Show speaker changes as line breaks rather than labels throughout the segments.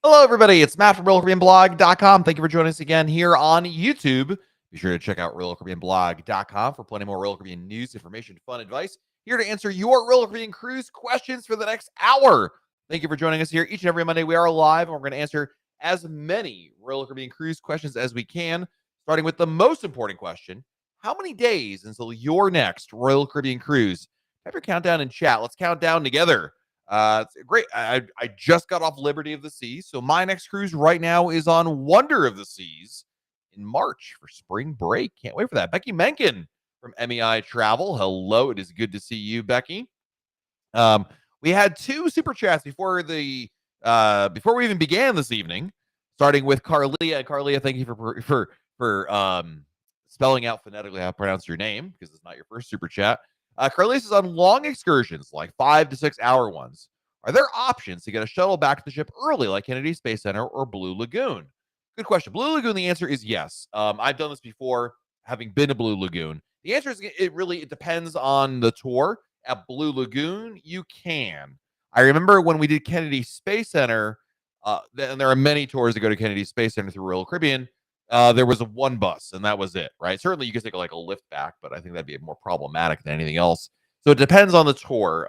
Hello, everybody. It's Matt from RealCaribbeanBlog.com. Thank you for joining us again here on YouTube. Be sure to check out RealCaribbeanBlog.com for plenty more Royal Caribbean news, information, fun advice. Here to answer your Royal Caribbean cruise questions for the next hour. Thank you for joining us here each and every Monday. We are live, and we're going to answer as many Royal Caribbean cruise questions as we can, starting with the most important question. How many days until your next Royal Caribbean cruise? Have your countdown in chat. Let's count down together. It's great. I just got off Liberty of the Seas, so my next cruise right now is on Wonder of the Seas in March for spring break. Can't wait for that. Becky Menken from MEI Travel. Hello, it is good to see you, Becky. We had two super chats before we even began this evening, starting with Carlia. Carlia, thank you for spelling out phonetically how to pronounce your name because it's not your first super chat. Carlos is on long excursions, like 5 to 6 hour ones. Are there options to get a shuttle back to the ship early, like Kennedy Space Center or Blue Lagoon? Good question. Blue Lagoon, the answer is yes. I've done this before, having been to Blue Lagoon. The answer is it depends on the tour. At Blue Lagoon, you can. I remember when we did Kennedy Space Center, and there are many tours that go to Kennedy Space Center through Royal Caribbean. There was one bus, and that was it, right? Certainly, you could take like a lift back, but I think that'd be more problematic than anything else. So it depends on the tour.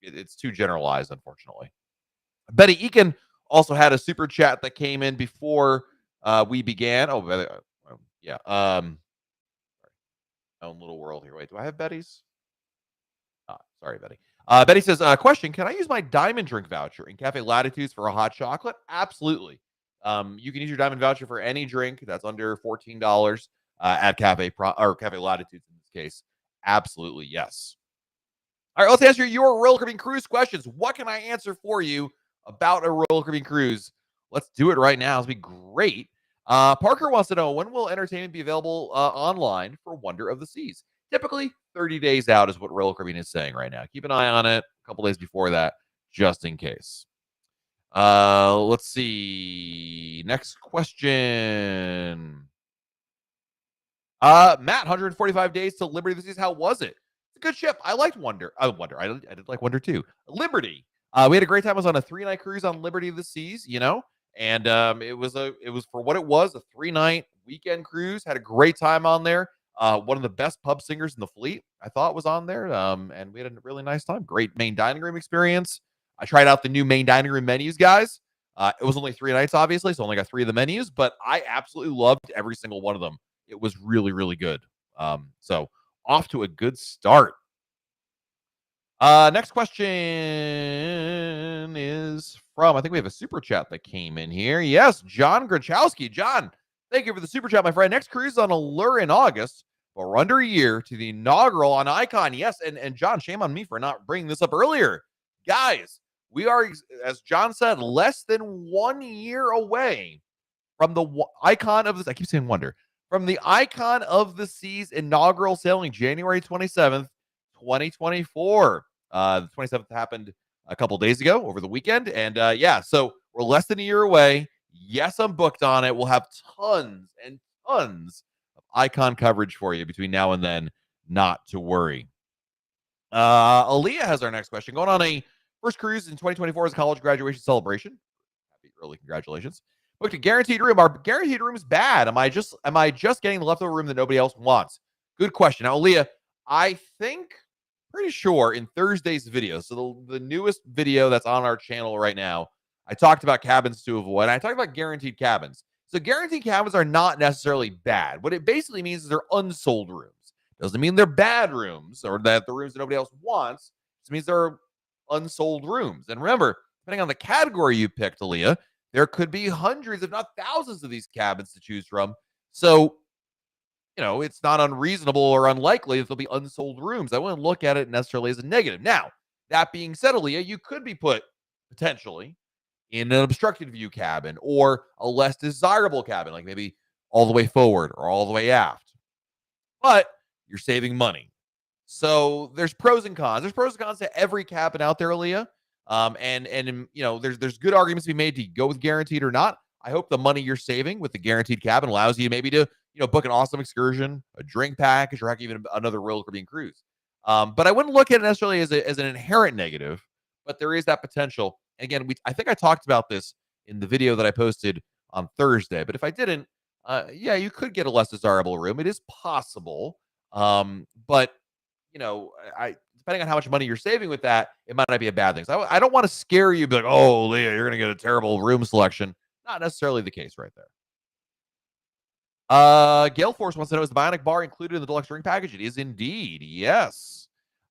It's too generalized, unfortunately. Betty Eakin also had a super chat that came in before we began. Oh, yeah. Own little world here. Wait, do I have Betty's? Sorry, Betty. Betty says, question, can I use my diamond drink voucher in Cafe Latitudes for a hot chocolate? Absolutely. You can use your diamond voucher for any drink that's under $14 at Cafe Latitudes in this case. Absolutely, yes. All right, let's answer your Royal Caribbean cruise questions. What can I answer for you about a Royal Caribbean cruise? Let's do it right now. It'll be great. Parker wants to know, when will entertainment be available online for Wonder of the Seas? Typically 30 days out is what Royal Caribbean is saying right now. Keep an eye on it a couple days before that, just in case. Let's see. Next question. Matt, 145 days to Liberty of the Seas. How was it? It's a good ship. I liked Wonder. I did like Wonder too. Liberty. We had a great time. I was on a 3-night cruise on Liberty of the Seas, and it was for what it was, a 3-night weekend cruise. Had a great time on there. One of the best pub singers in the fleet, I thought, was on there. And we had a really nice time. Great main dining room experience. I tried out the new main dining room menus, guys. It was only 3 nights, obviously, so only got 3 of the menus, but I absolutely loved every single one of them. It was really, really good. So off to a good start. Next question is from, I think we have a super chat that came in here. Yes, John Grachowski. John, thank you for the super chat, my friend. Next cruise on Allure in August. But we're under a year to the inaugural on Icon. Yes, and John, shame on me for not bringing this up earlier. Guys, we are, as John said, less than 1 year away from the Icon of this. I keep saying Wonder. From the Icon of the Seas inaugural sailing, January 27th, 2024. The 27th happened a couple days ago over the weekend. And so we're less than a year away. Yes, I'm booked on it. We'll have tons and tons of Icon coverage for you between now and then. Not to worry. Aaliyah has our next question. Going on a first cruise in 2024 as a college graduation celebration. Happy early congratulations. Booked a guaranteed room. Our guaranteed room is bad. Am I just getting the leftover room that nobody else wants? Good question. Now, Aaliyah, I think, pretty sure in Thursday's video, so the newest video that's on our channel right now, I talked about cabins to avoid. And I talked about guaranteed cabins. So guaranteed cabins are not necessarily bad. What it basically means is they're unsold rooms. Doesn't mean they're bad rooms or that the rooms that nobody else wants. It means they're unsold rooms. And remember, depending on the category you picked, Aaliyah, there could be hundreds, if not thousands, of these cabins to choose from. So, it's not unreasonable or unlikely that there'll be unsold rooms. I wouldn't look at it necessarily as a negative. Now, that being said, Aaliyah, you could be put potentially in an obstructed view cabin or a less desirable cabin, like maybe all the way forward or all the way aft. But you're saving money. So there's pros and cons. There's pros and cons to every cabin out there, Aaliyah. There's good arguments to be made to go with guaranteed or not. I hope the money you're saving with the guaranteed cabin allows you maybe to, book an awesome excursion, a drink package, or heck, even another Royal Caribbean cruise. But I wouldn't look at it necessarily as an inherent negative, but there is that potential. Again, I think I talked about this in the video that I posted on Thursday. But if I didn't, yeah, you could get a less desirable room. It is possible. But I depending on how much money you're saving with that, it might not be a bad thing. So I don't want to scare you, be like, oh, Leah, you're going to get a terrible room selection. Not necessarily the case right there. Gale Force wants to know, is the Bionic Bar included in the deluxe drink package? It is indeed. Yes.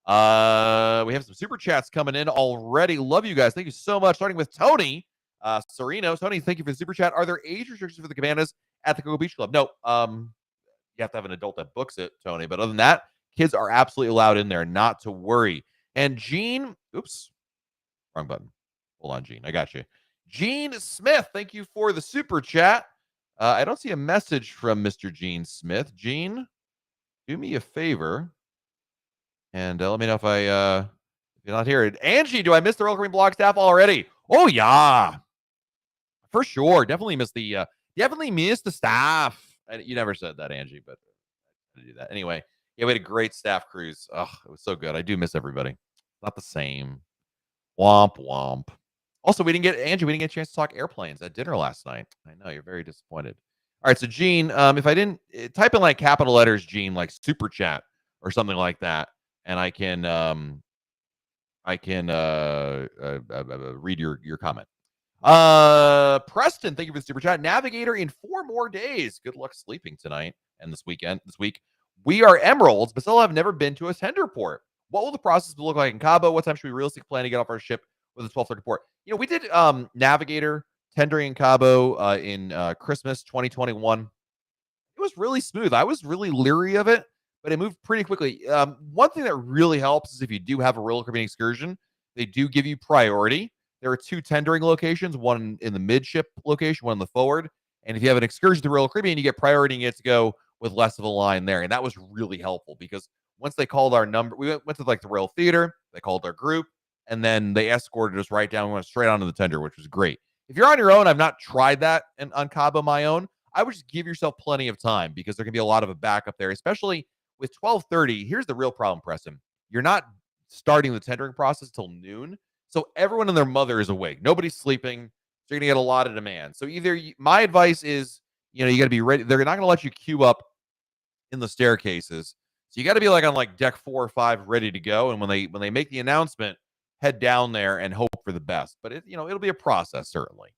We have some super chats coming in already. Love you guys. Thank you so much. Starting with Tony Sereno. Tony, thank you for the super chat. Are there age restrictions for the cabanas at the CocoBeach Club? No. You have to have an adult that books it, Tony. But other than that, kids are absolutely allowed in there. Not to worry. And Gene, oops, wrong button. Hold on, Gene. I got you. Gene Smith, thank you for the super chat. I don't see a message from Mr. Gene Smith. Gene, do me a favor. And let me know if you're not here. Angie, do I miss the Royal Caribbean blog staff already? Oh, yeah. For sure. Definitely miss the staff. You never said that, Angie, but I do that. Anyway, yeah, we had a great staff cruise. Oh, it was so good. I do miss everybody. Not the same. Womp womp. Also, we didn't get a chance to talk airplanes at dinner last night. I know you're very disappointed. All right, so Gene, if I didn't type in like capital letters, Gene, like super chat or something like that, and I can read your comment. Preston, thank you for the super chat. Navigator in 4 more days. Good luck sleeping tonight and this week. We are Emeralds, but still have never been to a tender port. What will the process look like in Cabo? What time should we realistically plan to get off our ship with a 12:30 port? We did Navigator tendering in Cabo in Christmas 2021. It was really smooth. I was really leery of it, but it moved pretty quickly. One thing that really helps is if you do have a Royal Caribbean excursion, they do give you priority. There are 2 tendering locations, one in the midship location, one in the forward. And if you have an excursion to Royal Caribbean, you get priority and you get to go with less of a line there. And that was really helpful because once they called our number, we went to like the Royal Theater, they called our group, and then they escorted us right down. We went straight onto the tender, which was great. If you're on your own, I've not tried that on Cabo my own. I would just give yourself plenty of time because there can be a lot of a backup there, especially with 12:30. Here's the real problem, Preston. You're not starting the tendering process till noon. So everyone and their mother is awake. Nobody's sleeping. So you're going to get a lot of demand. So my advice is, you got to be ready. They're not going to let you queue up in the staircases. So you got to be like on like deck 4 or 5 ready to go. And when they make the announcement, head down there and hope for the best. But it'll be a process, certainly.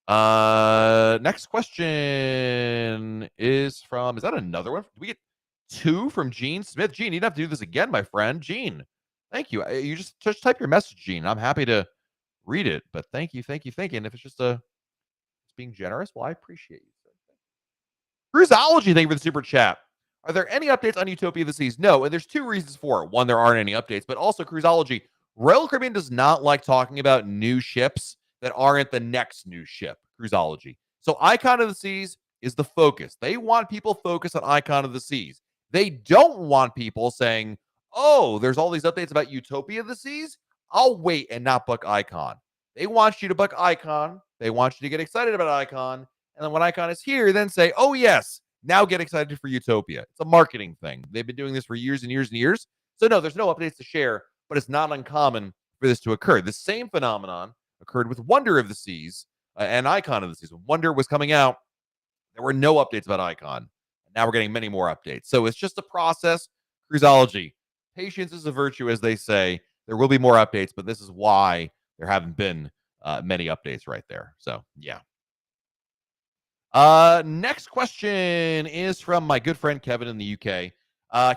Next question is that another one? Do we get 2 from Gene Smith? Gene, you don't have to do this again, my friend. Gene, thank you. You just type your message, Gene. I'm happy to read it, but thank you. And if it's just being generous, well, I appreciate you. Cruiseology, thank you for the super chat. Are there any updates on Utopia of the Seas? No, and there's 2 reasons for it. One, there aren't any updates, but also Cruiseology. Royal Caribbean does not like talking about new ships that aren't the next new ship. Cruiseology. So Icon of the Seas is the focus. They want people focused on Icon of the Seas. They don't want people saying, oh, there's all these updates about Utopia of the Seas. I'll wait and not book Icon. They want you to book Icon. They want you to get excited about Icon. And then when Icon is here, then say, oh, yes, now get excited for Utopia. It's a marketing thing. They've been doing this for years and years and years. So no, there's no updates to share, but it's not uncommon for this to occur. The same phenomenon occurred with Wonder of the Seas and Icon of the Seas. When Wonder was coming out, there were no updates about Icon. And now we're getting many more updates. So it's just a process. Cruiseology. Patience is a virtue, as they say. There will be more updates, but this is why there haven't been many updates right there. So, yeah. Next question is from my good friend Kevin in the UK.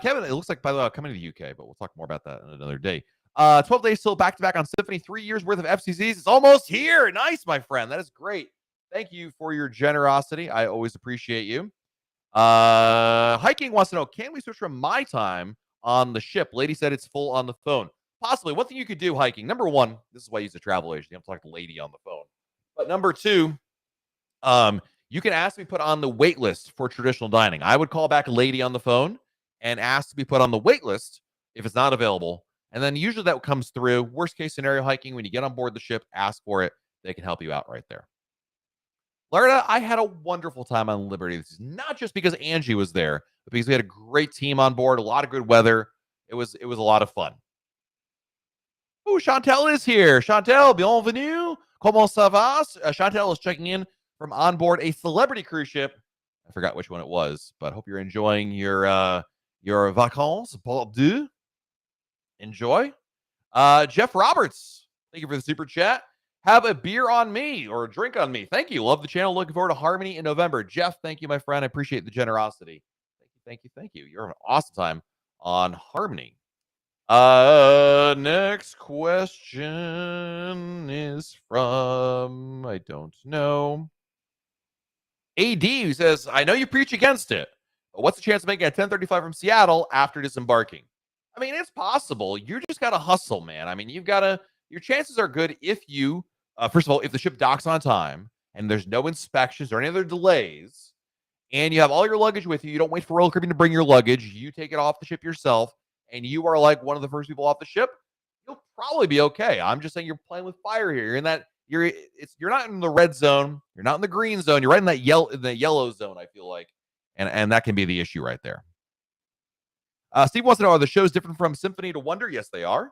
Kevin, it looks like, by the way, I'm coming to the UK, but we'll talk more about that in another day. 12 days still back-to-back on Symphony, 3 years worth of FCCs. It's almost here. Nice, my friend. That is great. Thank you for your generosity. I always appreciate you. Hiking wants to know, can we switch from my time on the ship? Lady said it's full on the phone. Possibly. One thing you could do hiking. Number 1, this is why I use a travel agent. You have to talk to Lady on the phone. But number 2, you can ask to be put on the wait list for traditional dining. I would call back a Lady on the phone and ask to be put on the wait list if it's not available. And then usually that comes through. Worst case scenario hiking, when you get on board the ship, ask for it. They can help you out right there. Larda, I had a wonderful time on Liberty. This is not just because Angie was there, but because we had a great team on board, a lot of good weather. It was a lot of fun. Oh, Chantel is here. Chantel, bienvenue. Como ça va? Chantel is checking in from Onboard, a celebrity cruise ship. I forgot which one it was, but hope you're enjoying your vacances. Bordeaux. Enjoy. Jeff Roberts, thank you for the super chat. Have a beer on me or a drink on me. Thank you. Love the channel. Looking forward to Harmony in November. Jeff, thank you, my friend. I appreciate the generosity. Thank you, thank you, thank you. You're having an awesome time on Harmony. Next question is from, I don't know, AD, who says, I know you preach against it, but what's the chance of making a 1035 from Seattle after disembarking? I mean, it's possible. You just got to hustle, man. I mean, your chances are good if you, first of all, if the ship docks on time and there's no inspections or any other delays, and you have all your luggage with you, you don't wait for Royal Caribbean to bring your luggage, you take it off the ship yourself, and you are like one of the first people off the ship, you'll probably be okay. I'm just saying you're playing with fire here. You're in that you're not in the red zone, you're not in the green zone, you're right in that yellow zone, I feel like. And that can be the issue right there. Steve wants to know, are the shows different from Symphony to Wonder? Yes, they are.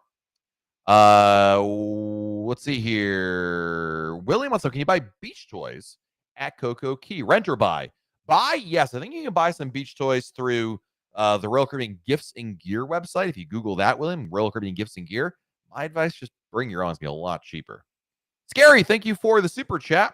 Let's see here. William wants to know, can you buy beach toys at Coco Key? Rent or buy? Buy, yes. I think you can buy some beach toys through the Royal Caribbean Gifts and Gear website. If you Google that, William, Royal Caribbean Gifts and Gear, my advice, just bring your own. It's going to be a lot cheaper. Scary, thank you for the super chat.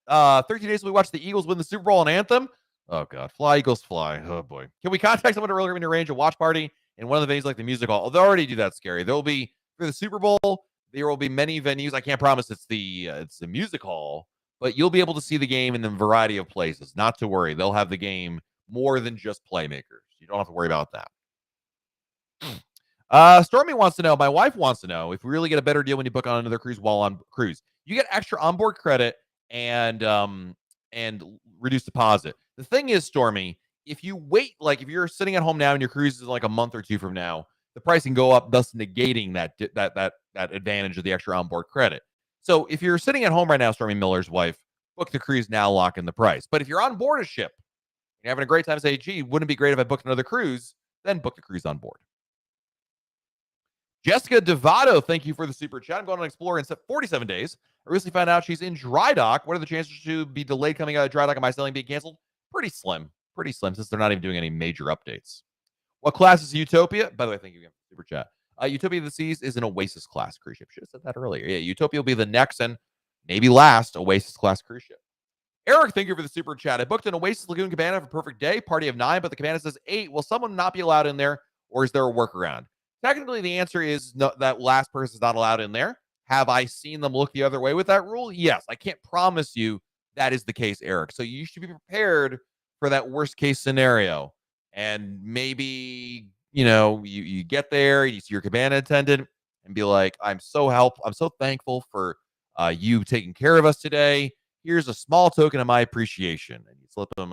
13 days we watched the Eagles win the Super Bowl and anthem. Oh, God. Fly, Eagles, fly. Oh, boy. Can we contact someone to Royal Caribbean to arrange a watch party in one of the venues like the music hall? Oh, they already do that, Scary. There will be, for the Super Bowl, there will be many venues. I can't promise it's the music hall, but you'll be able to see the game in a variety of places. Not to worry. They'll have the game more than just playmakers. You don't have to worry about that. Stormy wants to know, my wife wants to know, if we really get a better deal when you book on another cruise while on cruise. You get extra onboard credit and reduced deposit. The thing is, Stormy, if you wait, like if you're sitting at home now and your cruise is like a month or two from now, the price can go up, thus negating that advantage of the extra onboard credit. So if you're sitting at home right now, Stormy Miller's wife, book the cruise now, lock in the price. But if you're on board a ship, you're having a great time, say, gee, wouldn't it be great if I booked another cruise? Then book the cruise on board. Jessica Devato, thank you for the super chat. I'm going on Explorer in 47 days. I recently found out she's in dry dock. What are the chances to be delayed coming out of dry dock and my sailing being canceled? Pretty slim, since they're not even doing any major updates. What class is Utopia? By the way, thank you again for the super chat. Utopia of the Seas is an Oasis class cruise ship. Should have said that earlier. Yeah, Utopia will be the next and maybe last Oasis class cruise ship. Eric, thank you for the super chat. I booked an Oasis Lagoon Cabana for perfect day, party of 9, but the Cabana says 8. Will someone not be allowed in there, or is there a workaround? Technically, the answer is no, that last person is not allowed in there. Have I seen them look the other way with that rule? Yes. I can't promise you that is the case, Eric. So you should be prepared for that worst case scenario. And maybe, you get there, you see your cabana attendant and be like, I'm so thankful for you taking care of us today. Here's a small token of my appreciation. And you slip them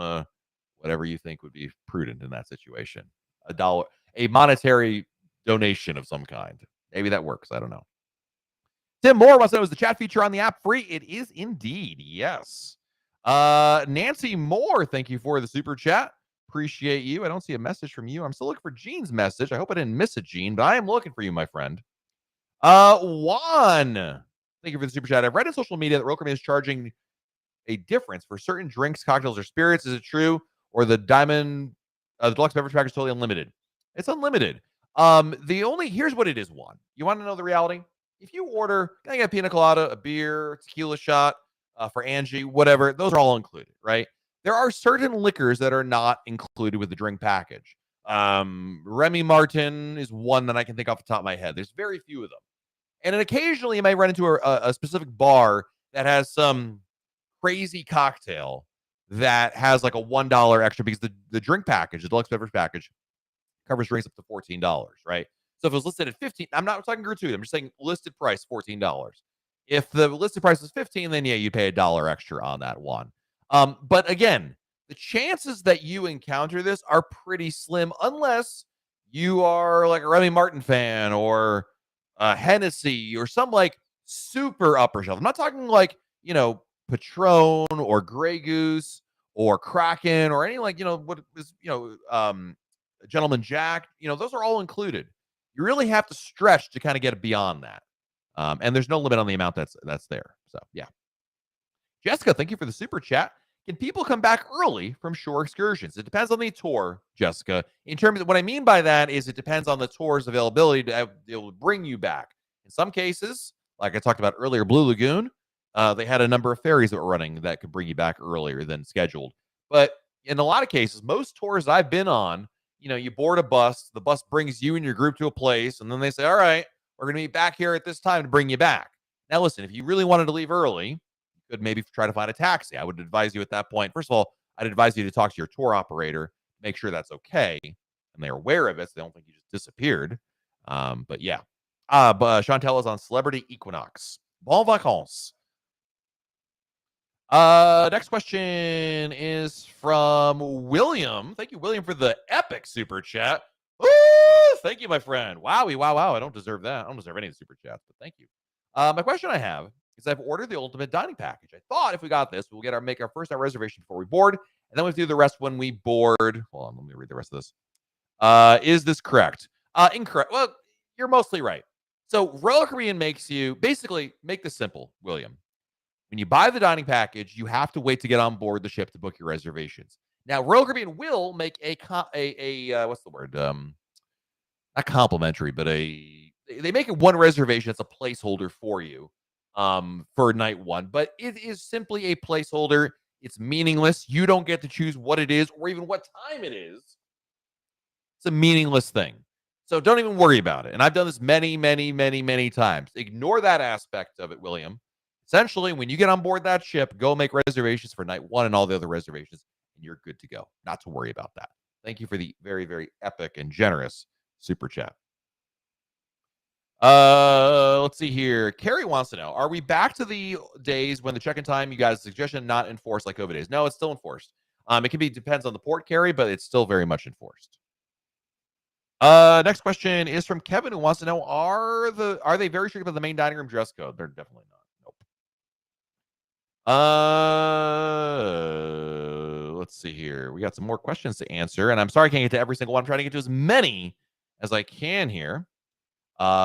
whatever you think would be prudent in that situation. $1, a monetary donation of some kind. Maybe that works. I don't know. Tim Moore wants to know, is the chat feature on the app free? It is indeed. Yes. Nancy Moore, thank you for the super chat. Appreciate you. I don't see a message from you. I'm still looking for Gene's message. I hope I didn't miss it, Gene, but I am looking for you, my friend. Juan, thank you for the super chat. I've read in social media that Royal Caribbean is charging a difference for certain drinks, cocktails, or spirits. Is it true? Or the the deluxe beverage package is totally unlimited? It's unlimited. Here's what it is, Juan. You want to know the reality? If you order, can I get a pina colada, a beer, tequila shot for Angie, whatever, those are all included, right? There are certain liquors that are not included with the drink package. Remy Martin is one that I can think off the top of my head. There's very few of them. And then occasionally you might run into a specific bar that has some crazy cocktail that has like a $1 extra because the drink package, the deluxe beverage package, covers drinks up to $14, right? So if it was listed at 15, I'm not talking gratuity. I'm just saying listed price $14. If the listed price is 15, then yeah, you pay $1 extra on that one. But again, the chances that you encounter this are pretty slim unless you are like a Remy Martin fan or Hennessy or some like super upper shelf. I'm not talking like, Patron or Grey Goose or Kraken or any like, what is, Gentleman Jack, those are all included. You really have to stretch to kind of get beyond that. And there's no limit on the amount that's there. So, yeah. Jessica, thank you for the super chat. Can people come back early from shore excursions? It depends on the tour, Jessica. In terms of what I mean by that is it depends on the tour's availability to be able to bring you back. In some cases, like I talked about earlier, Blue Lagoon, they had a number of ferries that were running that could bring you back earlier than scheduled. But in a lot of cases, most tours I've been on, you board a bus, the bus brings you and your group to a place, and then they say, all right, we're going to be back here at this time to bring you back. Now, listen, if you really wanted to leave early, could maybe try to find a taxi. I would advise you at that point. First of all, I'd advise you to talk to your tour operator, make sure that's okay, and they're aware of it, so they don't think you just disappeared. But yeah. But Chantel is on Celebrity Equinox. Bon vacances. Next question is from William. Thank you, William, for the epic super chat. Ooh, thank you, my friend. Wowie, wow. I don't deserve that. I don't deserve any of the super chats, but thank you. My question I have is I've ordered the ultimate dining package. I thought if we got this, we'll make our first night reservation before we board, and then we have to do the rest when we board. Hold on, let me read the rest of this. Is this correct? Incorrect. Well, you're mostly right. So Royal Caribbean makes you basically make this simple, William. When you buy the dining package, you have to wait to get on board the ship to book your reservations. Now, Royal Caribbean will make a what's the word? Not complimentary, but they make it one reservation. It's a placeholder for you for night one, but it is simply a placeholder. It's meaningless. You don't get to choose what it is or even what time it is. It's a meaningless thing. So don't even worry about it. And I've done this many, many, many, many times. Ignore that aspect of it, William. Essentially, when you get on board that ship, go make reservations for night one and all the other reservations, and you're good to go. Not to worry about that. Thank you for the very, very epic and generous super chat. Let's see here. Carrie wants to know, are we back to the days when the check-in time, you guys suggestion not enforced like COVID days? No, it's still enforced. It depends on the port, Carrie, but it's still very much enforced. Next question is from Kevin, who wants to know, are they very strict about the main dining room dress code? They're definitely not. Nope. Let's see here. We got some more questions to answer, and I'm sorry I can't get to every single one. I'm trying to get to as many as I can here. Let's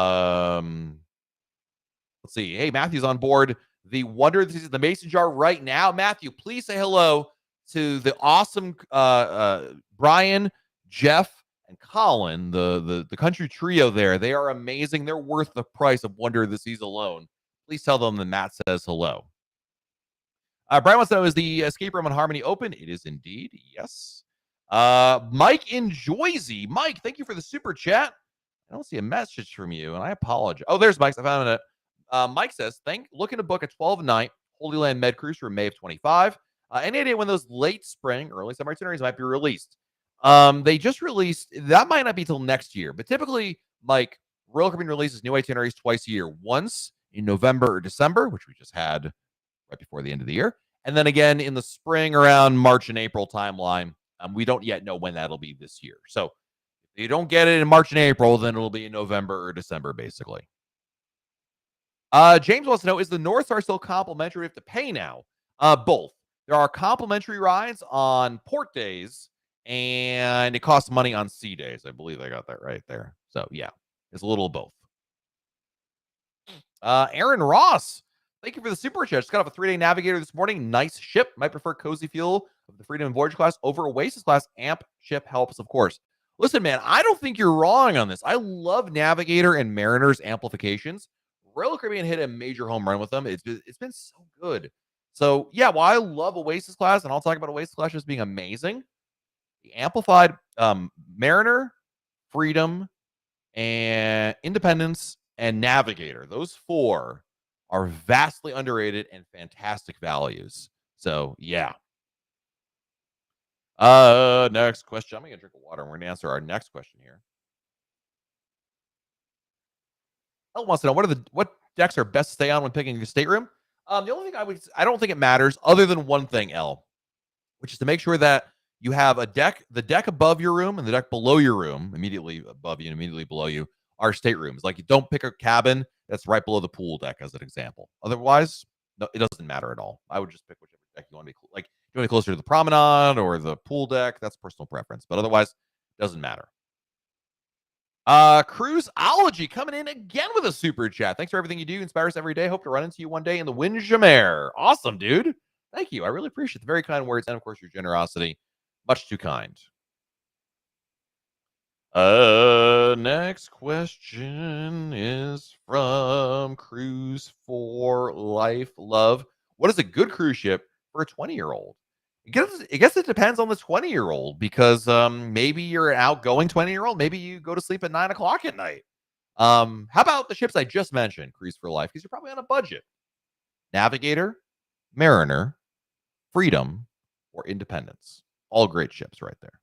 see. Hey, Matthew's on board the Wonder. This is the Mason jar right now. Matthew, please say hello to the awesome Brian, Jeff, and Colin, the country trio there. They are amazing. They're worth the price of Wonder of the Seas alone. Please tell them that Matt says hello. Brian wants to know, is the escape room on Harmony open? It is indeed. Yes. Mike in Joyzy. Mike, thank you for the super chat. I don't see a message from you, and I apologize. Oh, there's Mike's. I found it. Mike says, looking to book a 12-night Holy Land Med cruise for May of 25. Any idea when those late spring, early summer itineraries might be released? They just released, that might not be till next year, but typically, Mike, Royal Caribbean releases new itineraries twice a year. Once in November or December, which we just had right before the end of the year, and then again in the spring around March and April timeline. We don't yet know when that'll be this year. So if you don't get it in March and April, then it'll be in November or December, basically. James wants to know, is the North Star still complimentary? We have to pay now. Both. There are complimentary rides on port days, and it costs money on sea days. I believe I got that right there. So, yeah, it's a little of both. Aaron Ross, thank you for the super chat. Just got off a 3-day Navigator this morning. Nice ship. Might prefer cozy feel of the Freedom and Voyage class over Oasis class. Amp ship helps, of course. Listen, man, I don't think you're wrong on this. I love Navigator and Mariner's amplifications. Royal Caribbean hit a major home run with them. It's been so good. So, yeah, while I love Oasis class, and I'll talk about Oasis class just being amazing, the amplified Mariner, Freedom, and Independence, and Navigator, those 4 are vastly underrated and fantastic values. So, yeah. Next question. I'm going to drink water, and we're going to answer our next question here. El wants to know, what decks are best to stay on when picking your stateroom? The only thing I don't think it matters other than one thing, El, which is to make sure that you have the deck above your room and the deck below your room, immediately above you and immediately below you, are staterooms. Like, you don't pick a cabin that's right below the pool deck, as an example. Otherwise, no, it doesn't matter at all. I would just pick whichever deck you want to be. Like, you want to be closer to the promenade or the pool deck. That's personal preference, but otherwise, it doesn't matter. Cruiseology coming in again with a super chat. Thanks for everything you do. Inspire us every day. Hope to run into you one day in the Windjammer. Awesome, dude. Thank you. I really appreciate the very kind words and, of course, your generosity. Much too kind. Next question is from Cruise for Life Love. What is a good cruise ship for a 20-year-old? I guess it depends on the 20-year-old because maybe you're an outgoing 20-year-old. Maybe you go to sleep at 9 o'clock at night. How about the ships I just mentioned, Cruise for Life? Because you're probably on a budget. Navigator, Mariner, Freedom, or Independence. All great ships right there.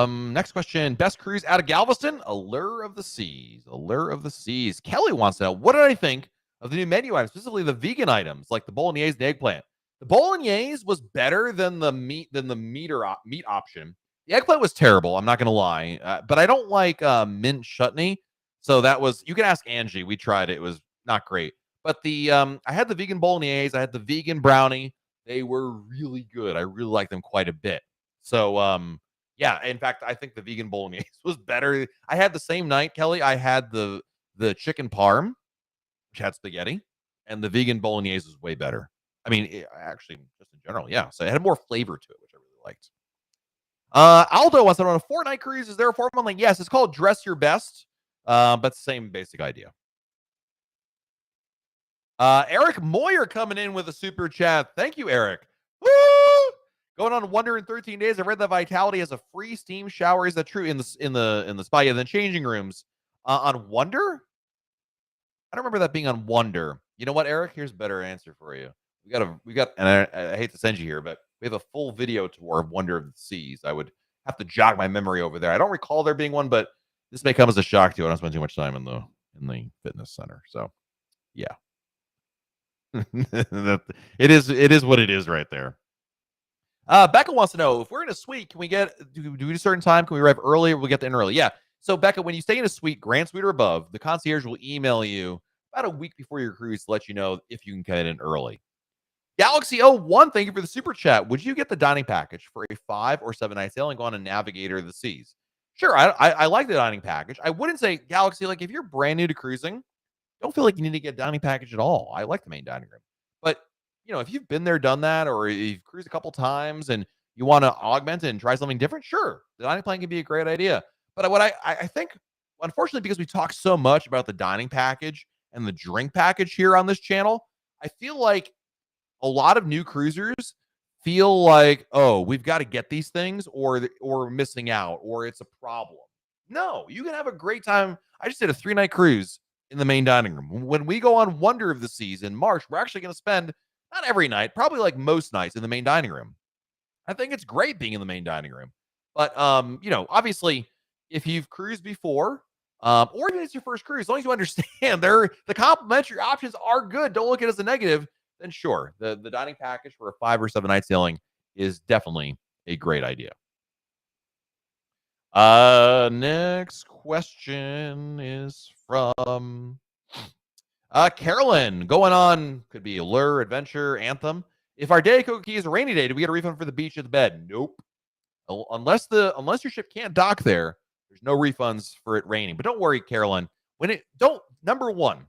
Next question. Best cruise out of Galveston? Allure of the Seas. Allure of the Seas. Kelly wants to know, what did I think of the new menu items, specifically the vegan items like the bolognese and eggplant? The bolognese was better than the meat meat option. The eggplant was terrible. I'm not gonna lie, but I don't like mint chutney. So that was, you can ask Angie. We tried it. It was not great. But the I had the vegan bolognese. I had the vegan brownie. They were really good. I really like them quite a bit. So yeah, in fact, I think the vegan bolognese was better. I had the same night, Kelly. I had the chicken parm, which had spaghetti, and the vegan bolognese was way better. I mean, actually, just in general, yeah. So it had more flavor to it, which I really liked. Aldo wants to know, on a 4-night cruise, is there a formal link? Yes, it's called Dress Your Best, but same basic idea. Eric Moyer coming in with a super chat. Thank you, Eric. Woo! Going on Wonder in 13 days. I read that Vitality has a free steam shower. Is that true in the spa? Yeah, the changing rooms on Wonder. I don't remember that being on Wonder. You know what, Eric? Here's a better answer for you. And I hate to send you here, but we have a full video tour of Wonder of the Seas. I would have to jog my memory over there. I don't recall there being one, but this may come as a shock to you. I don't spend too much time in the fitness center. So yeah. It is what it is right there. Becca wants to know, if we're in a suite, can we do we do a certain time? Can we arrive early, or we'll get in early? Yeah. So Becca, when you stay in a suite, Grand Suite or above, the concierge will email you about a week before your cruise to let you know if you can get in early. Galaxy01, thank you for the super chat. Would you get the dining package for a 5 or 7 night sailing on a Navigator of the Seas? Sure, I like the dining package. I wouldn't say, Galaxy, like, if you're brand new to cruising, don't feel like you need to get a dining package at all. I like the main dining room. But, if you've been there, done that, or you've cruised a couple times and you want to augment it and try something different, sure, the dining plan can be a great idea. But what I think, unfortunately, because we talk so much about the dining package and the drink package here on this channel, I feel like a lot of new cruisers feel like, oh, we've got to get these things or we're missing out or it's a problem. No, you can have a great time. I just did a 3-night cruise in the main dining room. When we go on Wonder of the Seas in March, we're actually going to spend, not every night, probably like most nights, in the main dining room. I think it's great being in the main dining room. But obviously, if you've cruised before, or even it's your first cruise, as long as you understand the complimentary options are good, don't look at it as a negative, then sure, the dining package for a 5 or 7 night sailing is definitely a great idea. Next question is from Carolyn. Going on, could be Allure, Adventure, Anthem. If our day at Coco Key is a rainy day, do we get a refund for the beach or the bed? Nope. Unless your ship can't dock there, there's no refunds for it raining. But don't worry, Carolyn. Number one,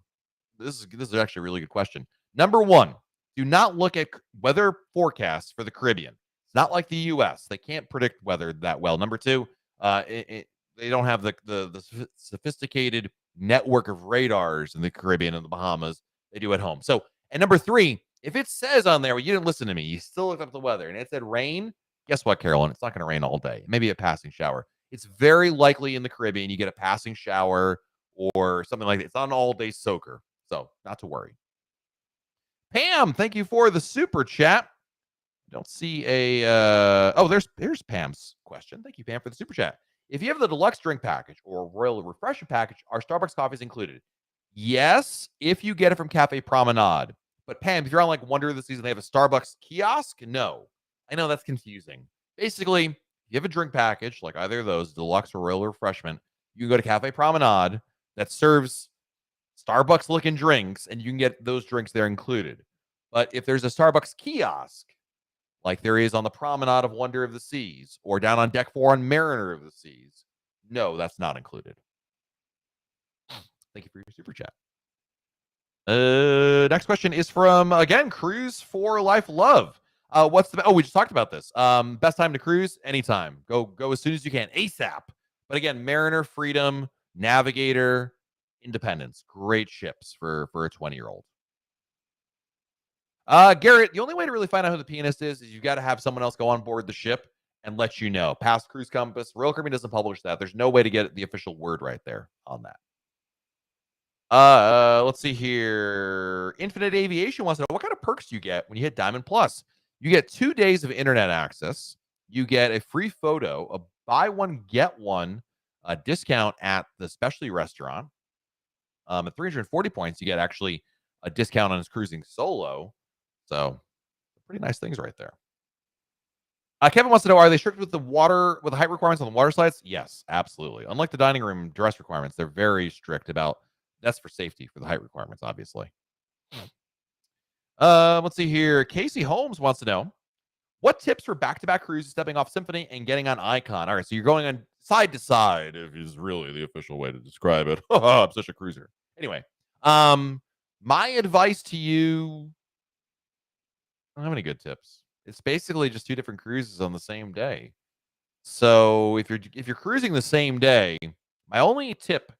this is actually a really good question. Number one, do not look at weather forecasts for the Caribbean. It's not like the U.S. They can't predict weather that well. Number two, they don't have the sophisticated network of radars in the Caribbean and the Bahamas they do at home. So, and number three, if it says on there, well, you didn't listen to me, you still looked up the weather, and it said rain, guess what, Carolyn? It's not going to rain all day. Maybe a passing shower. It's very likely in the Caribbean you get a passing shower or something like that. It's not an all-day soaker, so not to worry. Pam, thank you for the super chat. Don't see there's Pam's question. Thank you, Pam, for the super chat. If you have the deluxe drink package or royal refreshment package, are Starbucks coffees included? Yes, if you get it from Cafe Promenade. But Pam, if you're on like Wonder of the Season, they have a Starbucks kiosk? No. I know that's confusing. Basically, if you have a drink package, like either of those, deluxe or royal refreshment, you can go to Cafe Promenade that serves Starbucks-looking drinks, and you can get those drinks there included. But if there's a Starbucks kiosk, like there is on the Promenade of Wonder of the Seas, or down on Deck 4 on Mariner of the Seas, No, that's not included. Thank you for your super chat. Next question is from again Cruise for Life Love. What's the we just talked about this. Best time to cruise anytime. Go as soon as you can, ASAP. But again, Mariner, Freedom, Navigator, Independence, great ships for a 20-year-old. Garrett, the only way to really find out who the pianist is you've got to have someone else go on board the ship and let you know. Past Cruise Compass, Royal Caribbean doesn't publish that. There's no way to get the official word right there on that. Let's see here. Infinite Aviation wants to know what kind of perks do you get when you hit Diamond Plus? You get 2 days of internet access. You get a free photo, a buy one get one discount at the specialty restaurant. At 340 points, you get actually a discount on his cruising solo. So, pretty nice things right there. Kevin wants to know: are they strict with the height requirements on the water slides? Yes, absolutely. Unlike the dining room dress requirements, they're very strict about. That's for safety for the height requirements, obviously. Let's see here. Casey Holmes wants to know what tips for back-to-back cruises, stepping off Symphony and getting on Icon. All right, so you're going on side to side, if is really the official way to describe it. I'm such a cruiser. Anyway, my advice to you: I don't have any good tips. It's basically just 2 different cruises on the same day. So if you're cruising the same day, my only tip,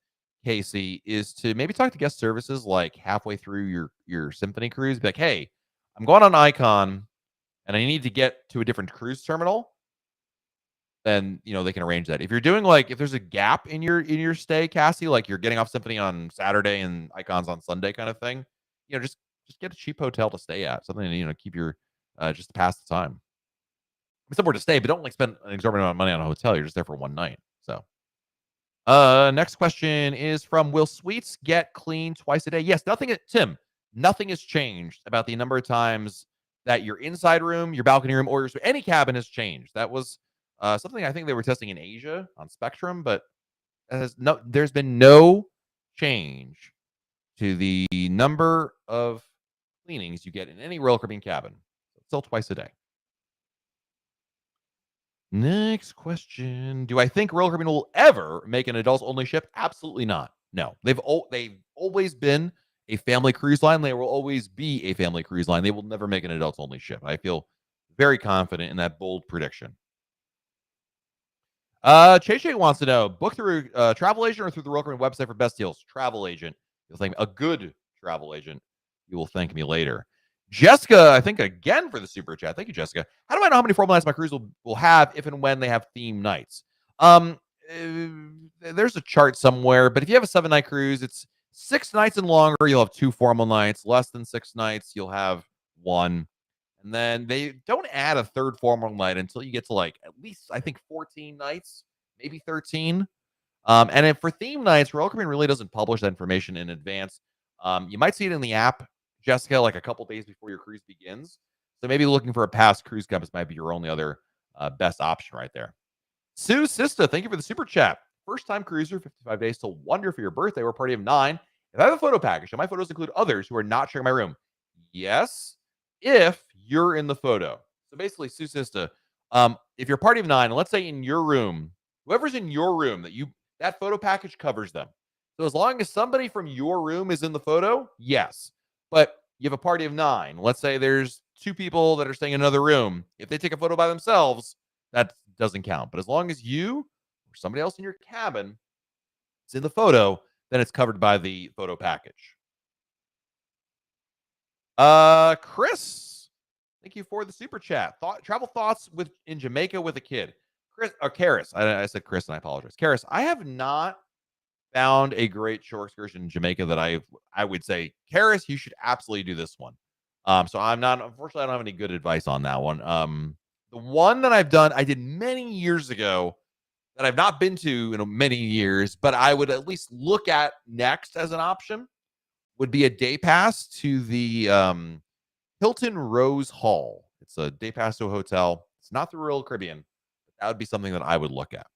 Casey, is to maybe talk to guest services like halfway through your Symphony cruise. Be like, hey, I'm going on Icon and I need to get to a different cruise terminal. Then they can arrange that. If you're doing if there's a gap in your stay, Cassie, like you're getting off Symphony on Saturday and Icon's on Sunday kind of thing, just get a cheap hotel to stay at. Something to keep your just to pass the time. Somewhere to stay, but don't spend an exorbitant amount of money on a hotel. You're just there for one night. So, next question is from Will Sweets get clean twice a day? Yes, Tim, nothing has changed about the number of times that your inside room, your balcony room, or any cabin has changed. That was something I think they were testing in Asia on Spectrum, but there's been no change to the number of cleanings you get in any Royal Caribbean cabin. Still twice a day. Next question. Do I think Royal Caribbean will ever make an adults only ship? Absolutely not. No. They've always been a family cruise line. They will always be a family cruise line. They will never make an adults only ship. I feel very confident in that bold prediction. Che wants to know: book through travel agent or through the Royal Caribbean website for best deals? Travel agent. You'll thank me. A good travel agent. You will thank me later. Jessica, I think again for the super chat. Thank you, Jessica. How do I know how many formal nights my cruise will have if and when they have theme nights? There's a chart somewhere, but if you have a 7-night cruise, it's 6 nights and longer. You'll have 2 formal nights. Less than 6 nights, you'll have 1. And then they don't add a 3rd formal night until you get to at least I think 14 nights, maybe 13. And if for theme nights, Royal Caribbean really doesn't publish that information in advance. You might see it in the app, Jessica, a couple days before your cruise begins. So maybe looking for a past cruise compass might be your only other best option right there. Sue Sista, thank you for the super chat. First time cruiser, 55 days till wonder for your birthday. We're a party of 9. If I have a photo package, and my photos include others who are not sharing my room, yes, if you're in the photo. So basically, Sue Sista, if you're a party of 9, and let's say in your room, whoever's in your room that photo package covers them. So as long as somebody from your room is in the photo, yes. But you have a party of 9. Let's say there's 2 people that are staying in another room. If they take a photo by themselves, that doesn't count. But as long as you or somebody else in your cabin is in the photo, then it's covered by the photo package. Chris, thank you for the super chat. Travel thoughts in Jamaica with a kid. Chris or Karis. I said Chris and I apologize. Karis, I have not found a great shore excursion in Jamaica that I would say, Karis, you should absolutely do this one. So unfortunately, I don't have any good advice on that one. The one that I've done, I did many years ago that I've not been to in many years, but I would at least look at next as an option would be a day pass to the Hilton Rose Hall. It's a day pass to a hotel. It's not the Royal Caribbean. But that would be something that I would look at.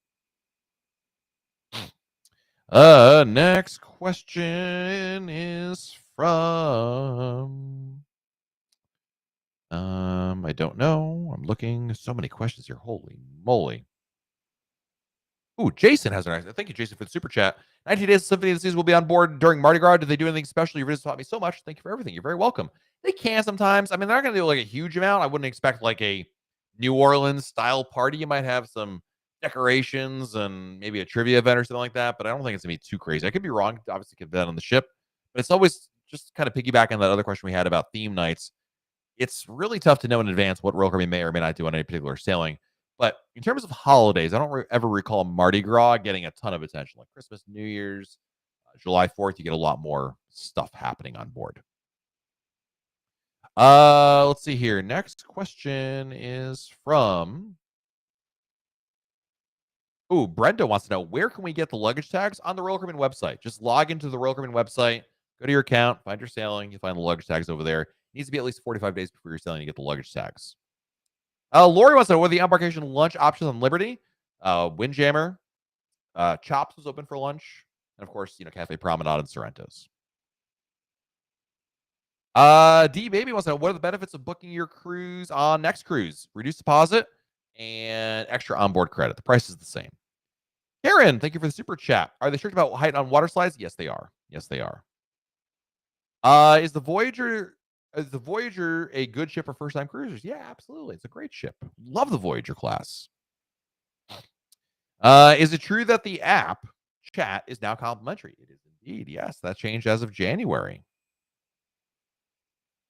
Next question is from I don't know. I'm looking. So many questions here. Holy moly. Ooh, Jason has an thank you, Jason, for the super chat. 19 Days of Symphony of the Seas will be on board during Mardi Gras. Did they do anything special? You've just taught me so much. Thank you for everything. You're very welcome. They can sometimes. I mean, they're not going to do like a huge amount. I wouldn't expect like a New Orleans style party. You might have some decorations and maybe a trivia event or something like that, but I don't think it's going to be too crazy. I could be wrong. Obviously, could be that on the ship, but it's always just kind of piggyback on that other question we had about theme nights. It's really tough to know in advance what Royal Caribbean may or may not do on any particular sailing. But in terms of holidays, I don't ever recall Mardi Gras getting a ton of attention. Like Christmas, New Year's, July 4th, you get a lot more stuff happening on board. Let's see here. Next question is from Brenda wants to know, where can we get the luggage tags? On the Royal Caribbean website. Just log into the Royal Caribbean website, go to your account, find your sailing, you find the luggage tags over there. It needs to be at least 45 days before you're sailing to get the luggage tags. Lori wants to know, what are the embarkation lunch options on Liberty? Windjammer, Chops was open for lunch, and of course, Cafe Promenade and Sorrento's. D Baby wants to know, what are the benefits of booking your cruise on Next Cruise? Reduced deposit and extra onboard credit. The price is the same. Karen, thank you for the super chat. Are they strict about height on water slides? Yes, they are. Yes, they are. Is the Voyager a good ship for first time cruisers? Yeah, absolutely. It's a great ship. Love the Voyager class. Is it true that the app chat is now complimentary? It is indeed. Yes, that changed as of January.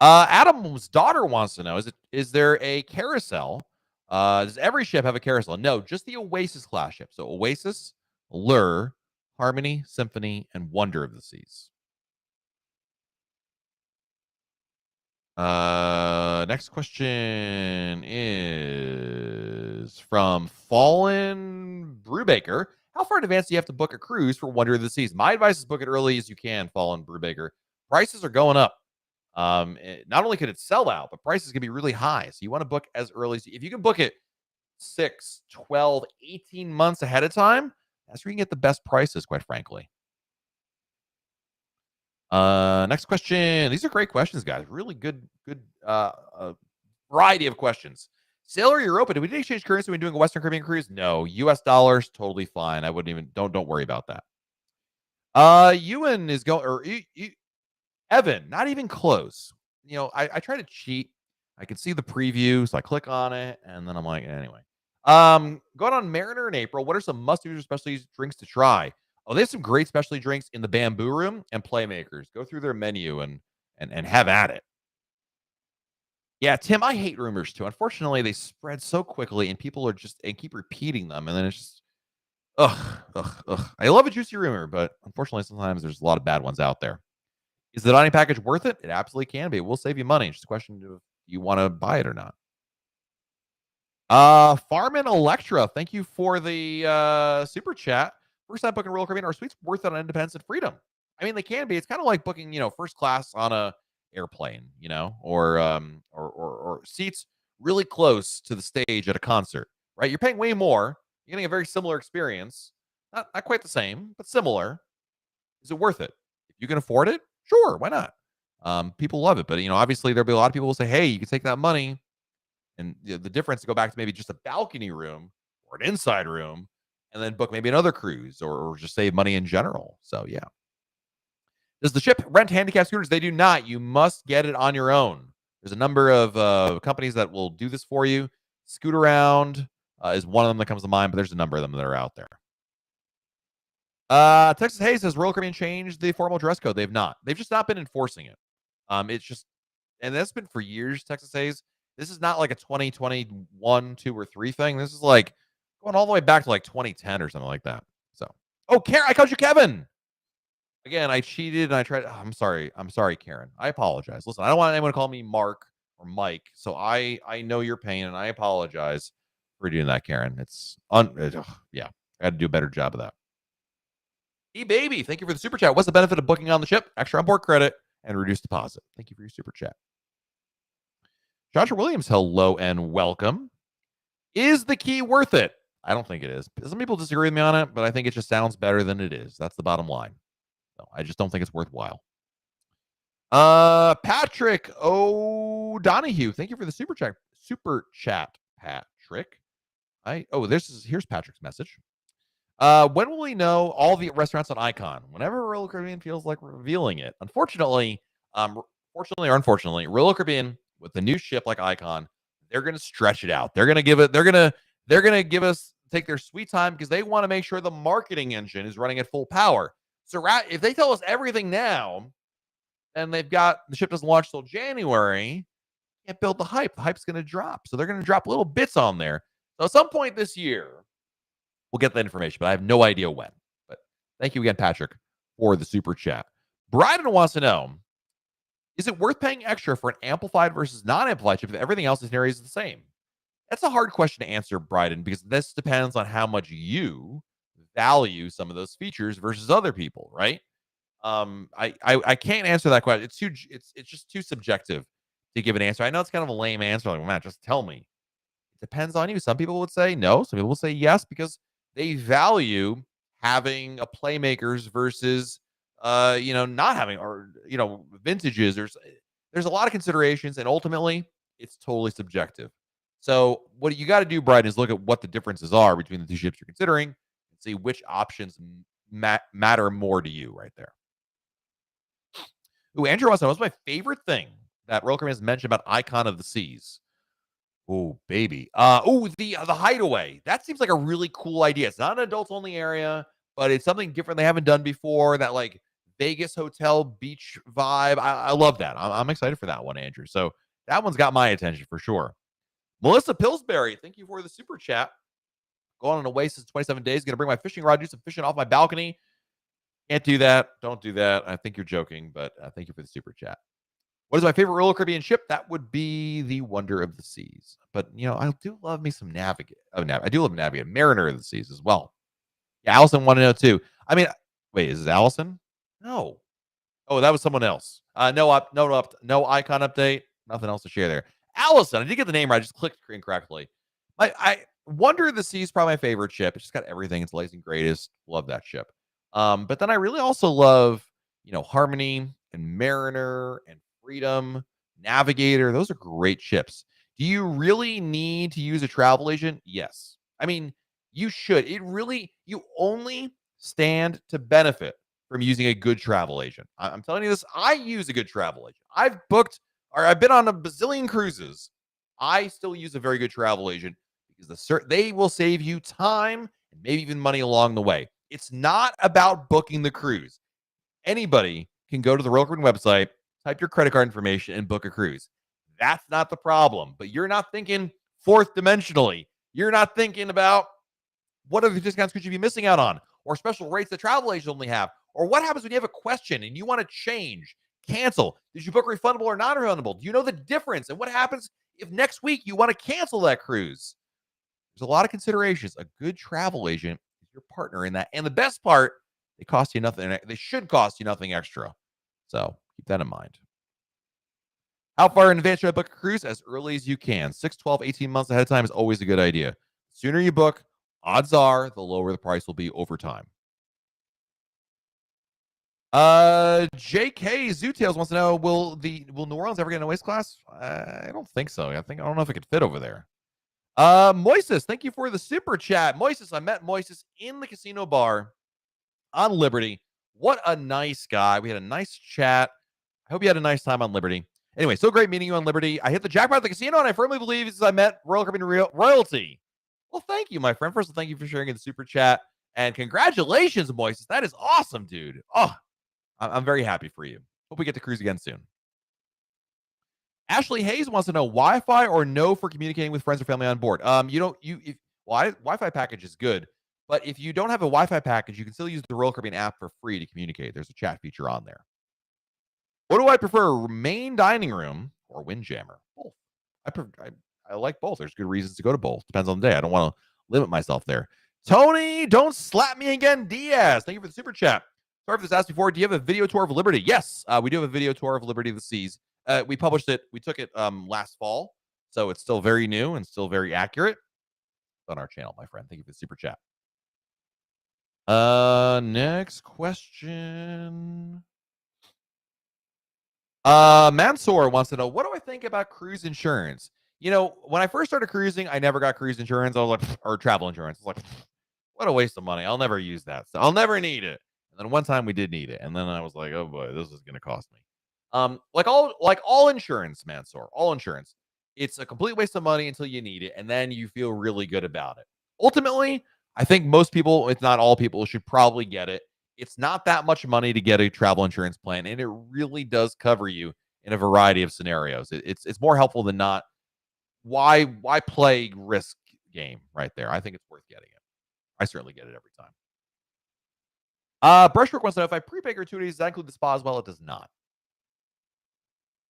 Adam's daughter wants to know, is there a carousel? Does every ship have a carousel? No, just the Oasis class ship. So Oasis, Allure, Harmony, Symphony, and Wonder of the Seas. Next question is from Fallen Brewbaker. How far in advance do you have to book a cruise for Wonder of the Seas? My advice is book it early as you can, Fallen Brewbaker. Prices are going up. Not only could it sell out, but prices can be really high. So you want to book as early as if you can book it 6, 12, 18 months ahead of time. That's where you can get the best prices, quite frankly. Next question. These are great questions, guys. Really good variety of questions. Sailor Europa, did we exchange currency when doing a Western Caribbean cruise? No. US dollars, totally fine. I wouldn't even don't worry about that. Ewan is going or Evan, not even close. I try to cheat. I can see the preview, so I click on it, and then I'm like, anyway. Going on Mariner in April. What are some must-do specialty drinks to try? Oh, they have some great specialty drinks in the Bamboo Room and Playmakers. Go through their menu and have at it. Yeah, Tim, I hate rumors too. Unfortunately, they spread so quickly, and people are and keep repeating them, and then it's just ugh. I love a juicy rumor, but unfortunately, sometimes there's a lot of bad ones out there. Is the dining package worth it? It absolutely can be. It will save you money. It's just a question of if you want to buy it or not. Farman Electra, thank you for the super chat. First time booking Royal Caribbean, are suites worth it on Independence and Freedom? I mean, they can be. It's kind of like booking, first class on a airplane, or seats really close to the stage at a concert, right? You're paying way more. You're getting a very similar experience. Not quite the same, but similar. Is it worth it? If you can afford it, sure, why not? People love it, but obviously there'll be a lot of people who say, hey, you can take that money and the difference to go back to maybe just a balcony room or an inside room and then book maybe another cruise or just save money in general. So, yeah. Does the ship rent handicap scooters? They do not. You must get it on your own. There's a number of companies that will do this for you. Scoot Around is one of them that comes to mind, but there's a number of them that are out there. Texas Hayes says Royal Caribbean changed the formal dress code. They've not. They've just not been enforcing it. It's just, and that's been for years, Texas Hayes. This is not like a 2021, 2, or 3 thing. This is like going all the way back to like 2010 or something like that. So, Karen, I called you Kevin. Again, I cheated and I tried. I'm sorry. I'm sorry, Karen. I apologize. Listen, I don't want anyone to call me Mark or Mike. So I know your pain and I apologize for doing that, Karen. Yeah. I got to do a better job of that. Baby, thank you for the super chat. What's the benefit of booking on the ship? Extra onboard credit and reduced deposit. Thank you for your super chat. Joshua Williams, hello and welcome. Is the key worth it? I don't think it is. Some people disagree with me on it, but I think it just sounds better than it is. That's the bottom line. So I just don't think it's worthwhile. Patrick O'Donohue, thank you for the super chat. Super chat, Patrick. Here's Patrick's message. When will we know all the restaurants on Icon? Whenever Royal Caribbean feels like revealing it. Fortunately or unfortunately, Royal Caribbean with the new ship like Icon, they're going to stretch it out. They're going to give it. They're going to give us take their sweet time because they want to make sure the marketing engine is running at full power. So if they tell us everything now, and they've got the ship doesn't launch till January, can't build the hype. The hype's going to drop. So they're going to drop little bits on there. So at some point this year, we'll get that information, but I have no idea when. But thank you again, Patrick, for the super chat. Bryden wants to know, is it worth paying extra for an amplified versus non-amplified chip if everything else in Itinerary is the same? That's a hard question to answer, Bryden, because this depends on how much you value some of those features versus other people, right? I can't answer that question. It's just too subjective to give an answer. I know it's kind of a lame answer. Like, Matt, just tell me. It depends on you. Some people would say no. Some people will say yes because they value having a playmakers versus not having, or vintages. There's a lot of considerations, and ultimately it's totally subjective. So what you got to do, Brian, is look at what the differences are between the two ships you're considering and see which options matter more to you right there. Ooh, Andrew wants to know, what's my favorite thing that Royal Caribbean has mentioned about Icon of the Seas? Oh, baby. The hideaway. That seems like a really cool idea. It's not an adults only area, but it's something different they haven't done before. That like Vegas hotel beach vibe. I love that. I'm excited for that one, Andrew. So that one's got my attention for sure. Melissa Pillsbury, thank you for the super chat. Going on away since 27 days. Gonna bring my fishing rod, do some fishing off my balcony. Can't do that. Don't do that. I think you're joking, but thank you for the super chat. What is my favorite Royal Caribbean ship? That would be the Wonder of the Seas. But, I do love me some Navigate. I do love Navigate. Mariner of the Seas as well. Yeah, Allison wanted to know too. I mean, wait, is it Allison? No. Oh, that was someone else. No icon update. Nothing else to share there. Allison, I did get the name right. I just clicked incorrectly. I Wonder of the Seas is probably my favorite ship. It's just got everything. It's the latest and greatest. Love that ship. But then I really also love, Harmony and Mariner and Freedom, Navigator. Those are great ships. Do you really need to use a travel agent? Yes. I mean, you should. You only stand to benefit from using a good travel agent. I'm telling you this. I use a good travel agent. I've been on a bazillion cruises. I still use a very good travel agent because they will save you time and maybe even money along the way. It's not about booking the cruise. Anybody can go to the Royal Caribbean website, type your credit card information, and book a cruise. That's not the problem. But you're not thinking fourth dimensionally. You're not thinking about what other discounts could you be missing out on, or special rates that travel agents only have, or what happens when you have a question and you want to change, cancel. Did you book refundable or non-refundable? Do you know the difference? And what happens if next week you want to cancel that cruise? There's a lot of considerations. A good travel agent is your partner in that. And the best part, they cost you nothing. They should cost you nothing extra. So keep that in mind. How far in advance should I book a cruise? As early as you can. 6, 12, 18 months ahead of time is always a good idea. The sooner you book, odds are the lower the price will be over time. JK Zootales wants to know, will New Orleans ever get in a waist class? I don't think so. I don't know if it could fit over there. Moises, thank you for the super chat. Moises, I met Moises in the casino bar on Liberty. What a nice guy. We had a nice chat. I hope you had a nice time on Liberty. Anyway, so great meeting you on Liberty. I hit the jackpot at the casino, and I firmly believe I met Royal Caribbean royalty. Well, thank you, my friend. First of all, thank you for sharing in the super chat. And congratulations, Moises. That is awesome, dude. Oh, I'm very happy for you. Hope we get to cruise again soon. Ashley Hayes wants to know, Wi-Fi or no for communicating with friends or family on board? Wi-Fi package is good, but if you don't have a Wi-Fi package, you can still use the Royal Caribbean app for free to communicate. There's a chat feature on there. What do I prefer, main dining room or Windjammer? Both. I like both. There's good reasons to go to both. Depends on the day. I don't want to limit myself there. Tony, don't slap me again, Diaz. Thank you for the super chat. Sorry for this asked before. Do you have a video tour of Liberty? Yes, we do have a video tour of Liberty of the Seas. We published it. We took it last fall, so it's still very new and still very accurate. It's on our channel, my friend. Thank you for the super chat. Next question. Mansoor wants to know, what do I think about cruise insurance? When I first started cruising, I never got cruise insurance. I was like, or travel insurance. I was like, What a waste of money. I'll never use that. So I'll never need it. And then one time we did need it. And then I was like, oh boy, this is gonna cost me. Like all insurance, Mansoor, all insurance. It's a complete waste of money until you need it, and then you feel really good about it. Ultimately, I think most people, if not all people, should probably get it. It's not that much money to get a travel insurance plan, and it really does cover you in a variety of scenarios. It's more helpful than not. Why play risk game right there? I think it's worth getting it. I certainly get it every time. Brushwork wants to know if I prepay gratuities, does that include the spa as well? It does not.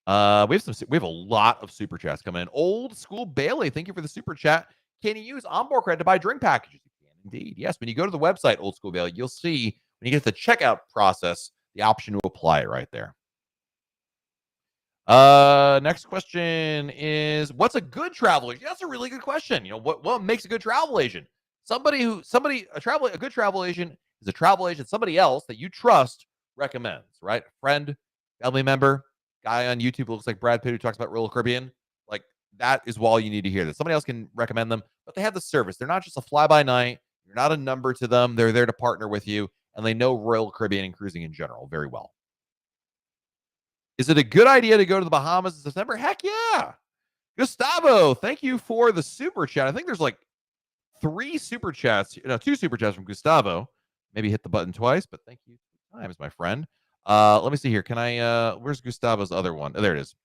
We have a lot of super chats coming in. Old school Bailey, thank you for the super chat. Can you use onboard credit to buy drink packages? You can indeed. Yes, when you go to the website, Old School Bailey, you'll see when you get to the checkout process, the option to apply it right there. Next question is, what's a good travel agent? That's a really good question. What makes a good travel agent? A good travel agent is a travel agent somebody else that you trust recommends, right? A friend, family member, guy on YouTube who looks like Brad Pitt who talks about Royal Caribbean. Like, that is all you need to hear. That somebody else can recommend them, but they have the service. They're not just a fly by night. You're not a number to them. They're there to partner with you, and they know Royal Caribbean and cruising in general very well. Is it a good idea to go to the Bahamas in September? Heck yeah. Gustavo, thank you for the super chat. I think there's like two super chats from Gustavo. Maybe hit the button twice, but thank you 2 times, my friend. Let me see here. Can I where's Gustavo's other one? Oh, there it is.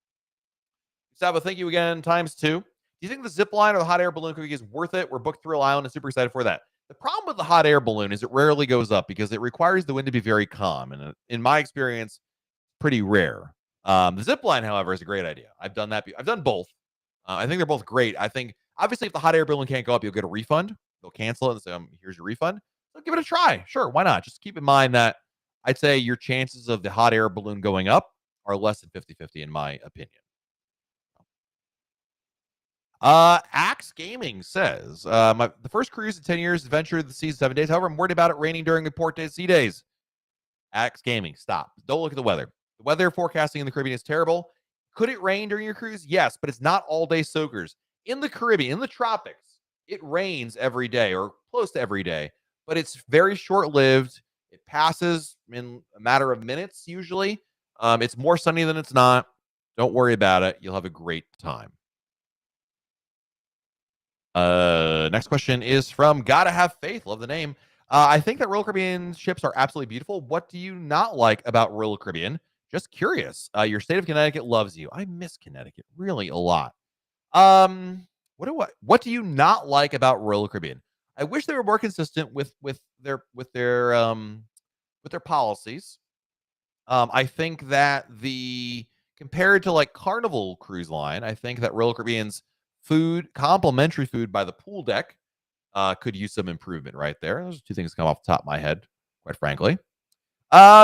Gustavo, thank you again, times 2. Do you think the zip line or the hot air balloon cookie is worth it? We're booked Thrill Island and super excited for that. The problem with the hot air balloon is it rarely goes up because it requires the wind to be very calm. And in my experience, pretty rare. The zip line, however, is a great idea. I've done that. I've done both. I think they're both great. I think, obviously, if the hot air balloon can't go up, you'll get a refund. They'll cancel it and say, here's your refund. So give it a try. Sure, why not? Just keep in mind that I'd say your chances of the hot air balloon going up are less than 50-50, in my opinion. Axe Gaming says, the first cruise in 10 years, adventure the seas 7 days. However, I'm worried about it raining during the port days, sea days. Axe Gaming, stop. Don't look at the weather. The weather forecasting in the Caribbean is terrible. Could it rain during your cruise? Yes, but it's not all day soakers. In the Caribbean, in the tropics, it rains every day or close to every day, but it's very short lived. It passes in a matter of minutes usually. It's more sunny than it's not. Don't worry about it. You'll have a great time. Next question is from Gotta Have Faith. Love the name. I think that Royal Caribbean ships are absolutely beautiful. What do you not like about Royal Caribbean? Just curious. Your state of Connecticut loves you. I miss Connecticut really a lot. What do you not like about Royal Caribbean? I wish they were more consistent with their policies. I think that compared to like Carnival Cruise Line, I think that Royal Caribbean's complimentary food by the pool deck, could use some improvement right there. Those are 2 things that come off the top of my head, quite frankly.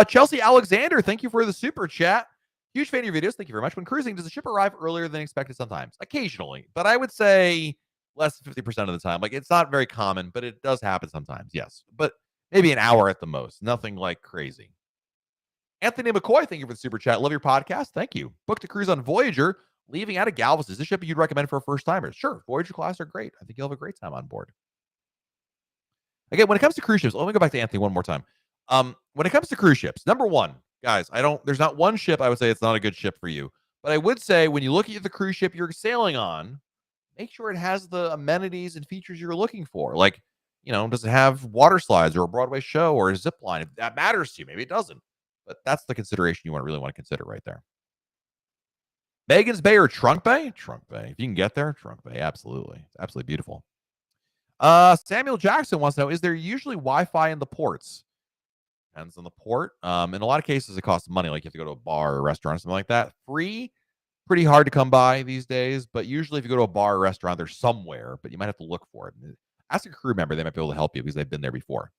Chelsea Alexander, thank you for the super chat. Huge fan of your videos. Thank you very much. When cruising, does the ship arrive earlier than expected sometimes? Occasionally, but I would say less than 50% of the time. Like, it's not very common, but it does happen sometimes. Yes, but maybe an hour at the most. Nothing like crazy. Anthony McCoy, thank you for the super chat. Love your podcast. Thank you. Booked a cruise on Voyager, leaving out of Galveston. Is this ship you'd recommend for a first timer? Sure. Voyager class are great. I think you'll have a great time on board. Again, when it comes to cruise ships, let me go back to Anthony one more time. When it comes to cruise ships, number one, guys, there's not one ship I would say it's not a good ship for you. But I would say when you look at the cruise ship you're sailing on, make sure it has the amenities and features you're looking for. Like, does it have water slides or a Broadway show or a zip line? If that matters to you, maybe it doesn't. But that's the consideration you really want to consider right there. Megan's Bay or Trunk Bay? Trunk Bay. If you can get there, Trunk Bay. Absolutely. It's absolutely beautiful. Samuel Jackson wants to know, is there usually Wi-Fi in the ports? Depends on the port. In a lot of cases, it costs money. Like, you have to go to a bar or a restaurant or something like that. Free, pretty hard to come by these days. But usually if you go to a bar or restaurant, there's somewhere, but you might have to look for it. Ask a crew member. They might be able to help you because they've been there before.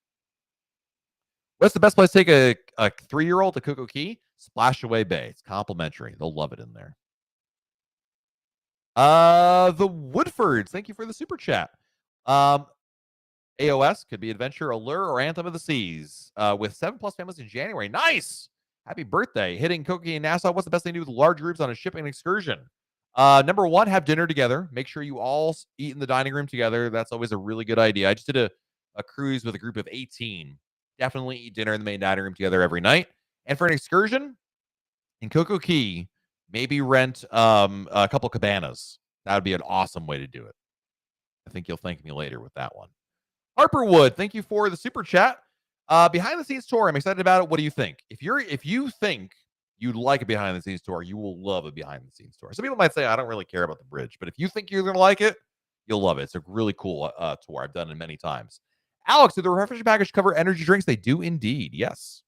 What's the best place to take a 3-year-old to Coco Key? Splashaway Bay. It's complimentary. They'll love it in there. The Woodfords, thank you for the super chat. AOS could be Adventure, Allure, or Anthem of the Seas. With 7+ families in January. Nice! Happy birthday. Hitting Coco Key and Nassau. What's the best thing to do with large groups on a shipping excursion? Number one, have dinner together. Make sure you all eat in the dining room together. That's always a really good idea. I just did a cruise with a group of 18, definitely eat dinner in the main dining room together every night. And for an excursion in Coco Key, maybe rent a couple cabanas. That would be an awesome way to do it. I think you'll thank me later with that one. Harperwood, thank you for the super chat. Behind the scenes tour, I'm excited about it. What do you think? If you think you'd like a behind the scenes tour, you will love a behind the scenes tour. Some people might say I don't really care about the bridge, but if you think you're gonna like it, you'll love it. It's a really cool tour. I've done it many times. Alex, do the refreshment package cover energy drinks? They do indeed. Yes.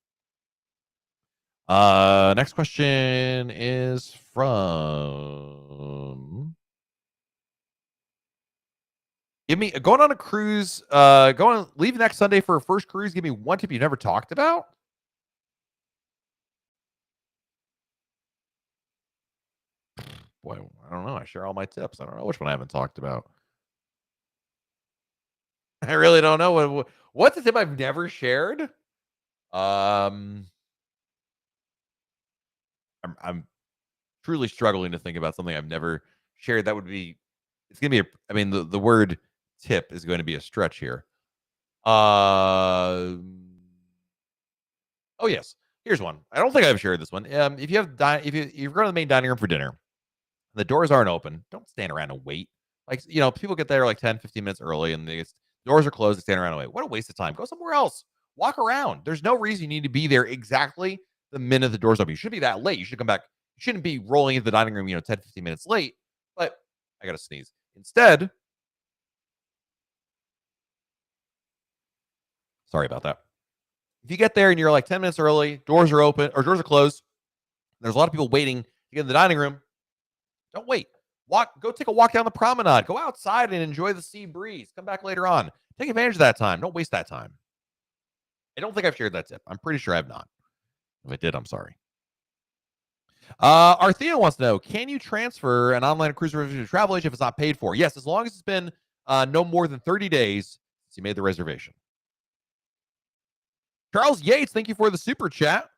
Next question is from going on a cruise, leave next Sunday for a first cruise. Give me one tip you never talked about. Boy, I don't know. I share all my tips. I don't know which one I haven't talked about. I really don't know. What's the tip I've never shared? I'm truly struggling to think about something I've never shared. That would be, it's gonna be the word tip is going to be a stretch here. Oh yes, here's one. I don't think I've shared this one. If you go to the main dining room for dinner, the doors aren't open, don't stand around and wait. Like, people get there like 10, 15 minutes early and the doors are closed, they stand around and wait. What a waste of time. Go somewhere else. Walk around. There's no reason you need to be there exactly the minute the doors open. You shouldn't be that late. You should come back. You shouldn't be rolling into the dining room, 10, 15 minutes late. But I got to sneeze. Instead, sorry about that. If you get there and you're like 10 minutes early, doors are open or doors are closed, there's a lot of people waiting to get in the dining room. Don't wait. Go take a walk down the promenade. Go outside and enjoy the sea breeze. Come back later on. Take advantage of that time. Don't waste that time. I don't think I've shared that tip. I'm pretty sure I've not. If I did, I'm sorry. Arthea wants to know, can you transfer an online cruise reservation to travel agent if it's not paid for? Yes, as long as it's been no more than 30 days since you made the reservation. Charles Yates, thank you for the super chat.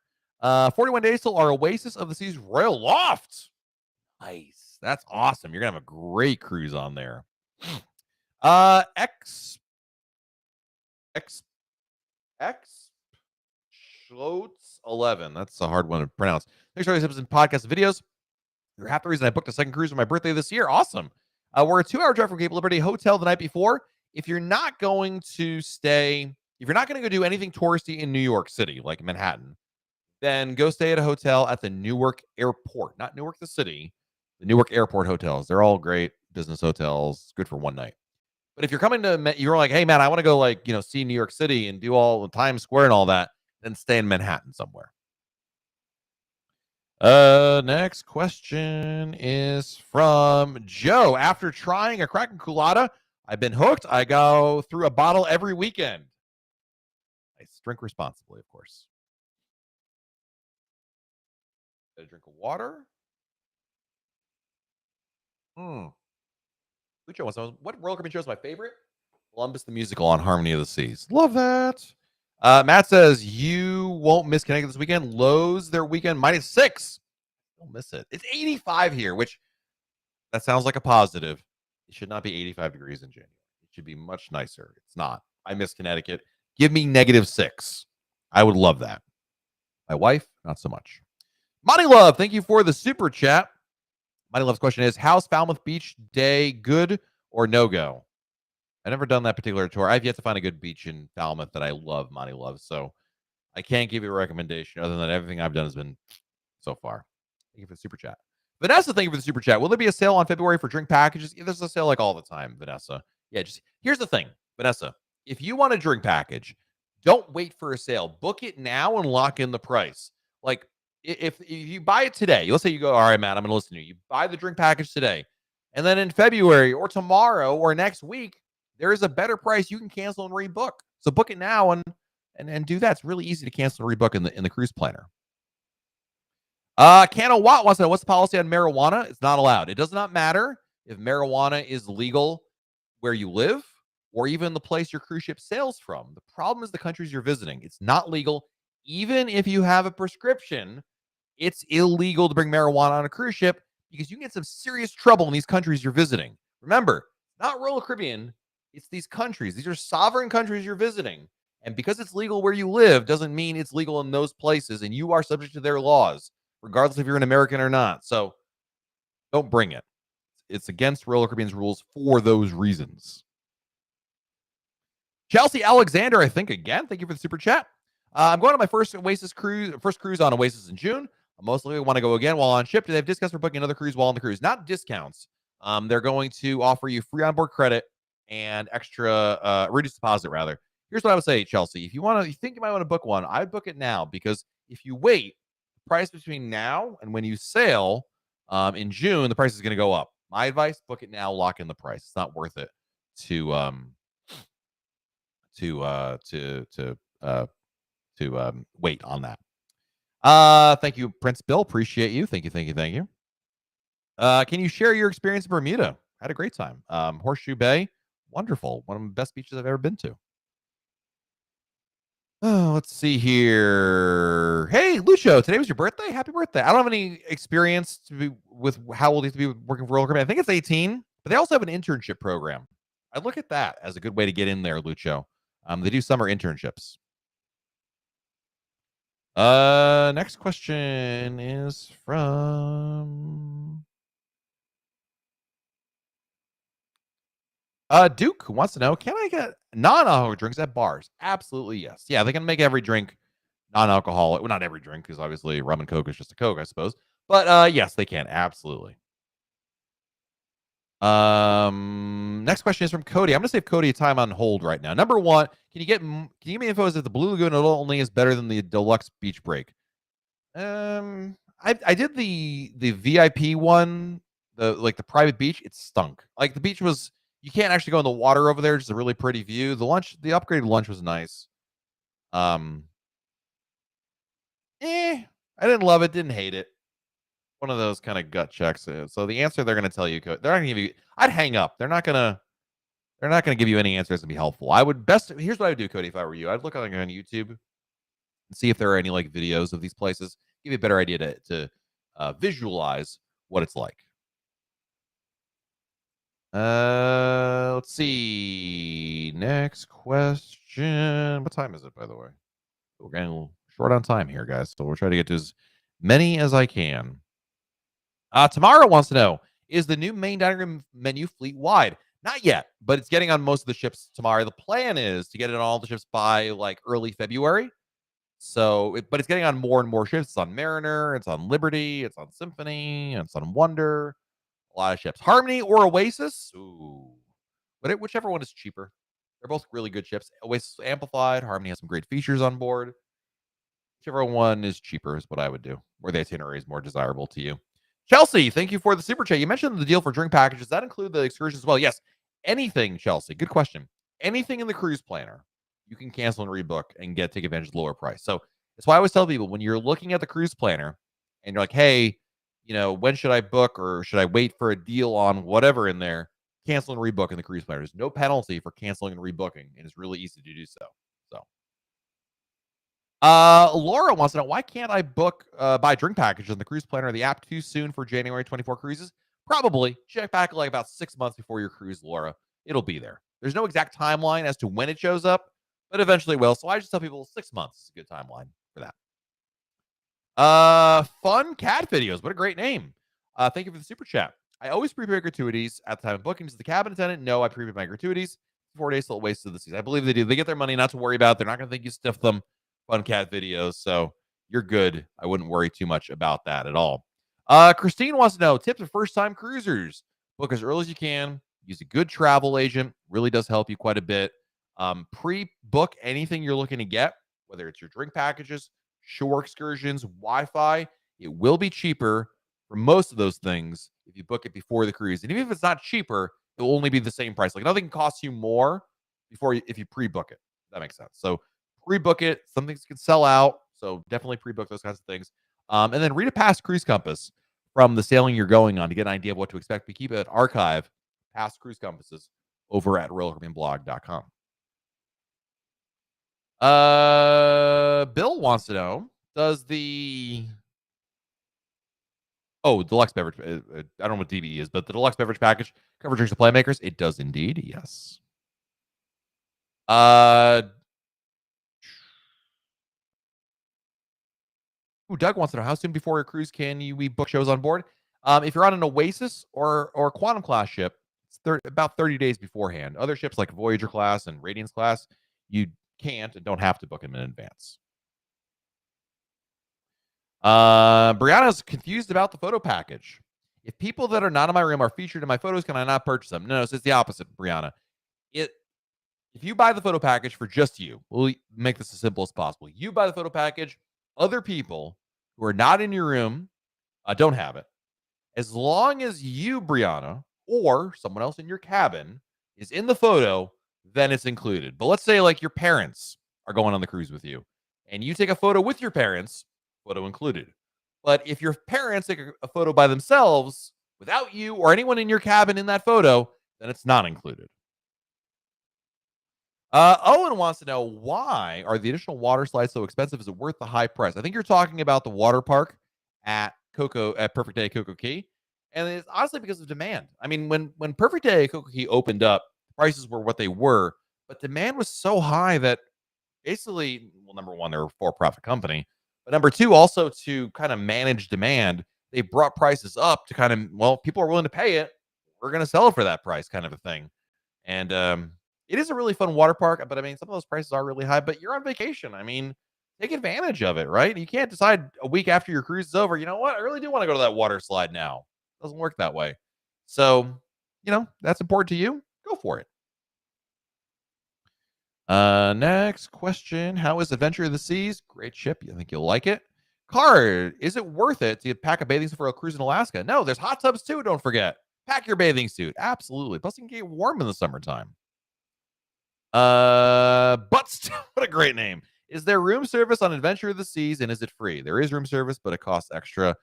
41 days till our Oasis of the Seas Royal Loft. Nice. That's awesome. You're going to have a great cruise on there. Schlotes 11. That's a hard one to pronounce. Thanks for all these episodes and podcast videos. You're half the reason I booked a second cruise for my birthday this year. Awesome. We're a 2-hour drive from Cape Liberty Hotel the night before. If you're not going to go do anything touristy in New York City, like Manhattan, then go stay at a hotel at the Newark Airport, not Newark the city, the Newark Airport hotels. They're all great business hotels, good for one night. But if you're coming to, you're like, hey man, I want to go see New York City and do all the Times Square and all that, then stay in Manhattan somewhere. Next question is from Joe. After trying a Kraken Colada, I've been hooked. I go through a bottle every weekend. Nice. Drink responsibly, of course. Get a drink of water. What Royal Caribbean show is my favorite? Columbus the Musical on Harmony of the Seas. Love that. Matt says you won't miss Connecticut this weekend. Lowe's their weekend -6. Don't miss it. It's 85 here, which that sounds like a positive. It should not be 85 degrees in January. It should be much nicer. It's not. I miss Connecticut. Give me -6. I would love that. My wife, not so much. Money Love, thank you for the super chat. Money Love's question is, how's Falmouth Beach Day, good or no-go? I've never done that particular tour. I've yet to find a good beach in Falmouth that I love, Monty Love. So I can't give you a recommendation other than everything I've done has been so far. Thank you for the super chat. Vanessa, thank you for the super chat. Will there be a sale on February for drink packages? Yeah, there's a sale like all the time, Vanessa. Yeah, just here's the thing, Vanessa. If you want a drink package, don't wait for a sale. Book it now and lock in the price. Like if you buy it today, let's say you go, all right, Matt, I'm going to listen to you. You buy the drink package today. And then in February or tomorrow or next week, there is a better price. You can cancel and rebook. So book it now and do that. It's really easy to cancel and rebook in the cruise planner. Cano Watt wants to know, what's the policy on marijuana? It's not allowed. It does not matter if marijuana is legal where you live or even the place your cruise ship sails from. The problem is the countries you're visiting. It's not legal. Even if you have a prescription, it's illegal to bring marijuana on a cruise ship because you can get some serious trouble in these countries you're visiting. Remember, not Royal Caribbean. It's these countries. These are sovereign countries you're visiting. And because it's legal where you live doesn't mean it's legal in those places and you are subject to their laws, regardless if you're an American or not. So don't bring it. It's against Royal Caribbean's rules for those reasons. Chelsea Alexander, I think again. Thank you for the super chat. I'm going on my first cruise on Oasis in June. I most likely want to go again while on ship. Do they have discounts for booking another cruise while on the cruise? Not discounts. They're going to offer you free onboard credit and extra reduced deposit rather. Here's what I would say, Chelsea. If you think you might want to book one, I'd book it now because if you wait, the price between now and when you sail in June, the price is going to go up. My advice: book it now, lock in the price. It's not worth it to wait on that. Thank you, Prince Bill. Appreciate you. Thank you. Can you share your experience in Bermuda? Had a great time. Horseshoe Bay, wonderful. One of the best beaches I've ever been to. Oh, let's see here. Hey, Lucio, today was your birthday. Happy birthday. I don't have any experience to be with how old you have to be working for Royal Caribbean. I think it's 18, but they also have an internship program. I look at that as a good way to get in there, Lucio. They do summer internships. Next question is from Duke, who wants to know, can I get non-alcoholic drinks at bars? Absolutely yes. Yeah, they can make every drink non-alcoholic. Well, not every drink, because obviously rum and Coke is just a Coke, I suppose. But yes, they can. Absolutely. Next question is from Cody. I'm gonna save Cody time on hold right now. Number one, can you give me info as if the Blue Lagoon only is better than the deluxe beach break? I did the VIP one, the private beach. It stunk. Like the beach was, you can't actually go in the water over there. Just a really pretty view. The upgraded lunch was nice. Um, I didn't love it. Didn't hate it. One of those kind of gut checks. So the answer they're going to tell you, they're not going to give you. I'd hang up. They're not going to give you any answers to be helpful. Here's what I would do, Cody, if I were you. I'd look on YouTube and see if there are any like videos of these places. Give you a better idea to visualize what it's like. Let's see. Next question. What time is it, by the way? We're getting a little short on time here, guys. So we'll try to get to as many as I can. Tamara wants to know, is the new main dining room menu fleet wide? Not yet, but it's getting on most of the ships tomorrow. The plan is to get it on all the ships by like early February. But it's getting on more and more ships. It's on Mariner, it's on Liberty, it's on Symphony, it's on Wonder. A lot of ships. Harmony or Oasis? Ooh. But whichever one is cheaper. They're both really good ships. Oasis amplified. Harmony has some great features on board. Whichever one is cheaper is what I would do, or the itinerary is more desirable to you. Chelsea, thank you for the super chat. You mentioned the deal for drink packages. Does that include the excursions as well? Yes. Anything, Chelsea. Good question. Anything in the cruise planner, you can cancel and rebook and take advantage of the lower price. So that's why I always tell people when you're looking at the cruise planner and you're like, hey, when should I book or should I wait for a deal on whatever in there? Cancel and rebook in the cruise planner. There's no penalty for canceling and rebooking, and it's really easy to do so. Laura wants to know, why can't I buy drink packages in the cruise planner or the app too soon for January 24 cruises? Probably. Check back like about 6 months before your cruise, Laura. It'll be there. There's no exact timeline as to when it shows up, but eventually it will. So I just tell people 6 months is a good timeline for that. Fun cat videos. What a great name. Thank you for the super chat. I always prepare gratuities at the time of booking. Does the cabin attendant know I prepare my gratuities 4 days till wasted the season? I believe they do. They get their money, not to worry about. They're not going to think you stiff them. Fun cat videos, so you're good. I wouldn't worry too much about that at all. Christine wants to know, tips for first-time cruisers. Book as early as you can. Use a good travel agent. Really does help you quite a bit. Pre-book anything you're looking to get, whether it's your drink packages, shore excursions, Wi-Fi. It will be cheaper for most of those things if you book it before the cruise. And even if it's not cheaper, it will only be the same price. Like nothing costs you more if you pre-book it. That makes sense. So pre-book it. Some things can sell out, so definitely pre-book those kinds of things. And then read a past cruise compass from the sailing you're going on to get an idea of what to expect. We keep an archive past cruise compasses over at RoyalCaribbeanBlog.com. Bill wants to know, does the deluxe beverage, I don't know what DB is, but the deluxe beverage package cover drinks to playmakers? It does indeed, yes. Uh, Doug wants to know how soon before a cruise can we book shows on board? If you're on an Oasis or Quantum class ship, it's about 30 days beforehand. Other ships like Voyager class and Radiance class, you can't and don't have to book them in advance. Brianna's confused about the photo package. If people that are not in my room are featured in my photos, can I not purchase them? No, so it's the opposite, Brianna. If you buy the photo package for just you, we'll make this as simple as possible. You buy the photo package, other people who are not in your room don't have it. As long as you, Brianna, or someone else in your cabin is in the photo, then it's included. But let's say like your parents are going on the cruise with you and you take a photo with your parents, photo included. But if your parents take a photo by themselves without you or anyone in your cabin in that photo, then it's not included. Owen wants to know, why are the additional water slides so expensive? Is it worth the high price? I think you're talking about the water park at Perfect Day Coco Key, and it's honestly because of demand. I mean, when Perfect Day Coco Key opened up, prices were what they were, but demand was so high that basically, well, number one, they're a for-profit company, but number two, also to kind of manage demand, they brought prices up to kind of, well, people are willing to pay it. We're going to sell it for that price, kind of a thing. And it is a really fun water park, but I mean, some of those prices are really high, but you're on vacation. I mean, take advantage of it, right? You can't decide a week after your cruise is over, you know what? I really do want to go to that water slide now. It doesn't work that way. So, that's important to you. Go for it. Next question. How is Adventure of the Seas? Great ship. I think you'll like it. Card, is it worth it to pack a bathing suit for a cruise in Alaska? No, there's hot tubs too, don't forget. Pack your bathing suit. Absolutely. Plus, you can get warm in the summertime. But what a great name. Is there room service on Adventure of the Seas, and is it free? There is room service, but it costs extra.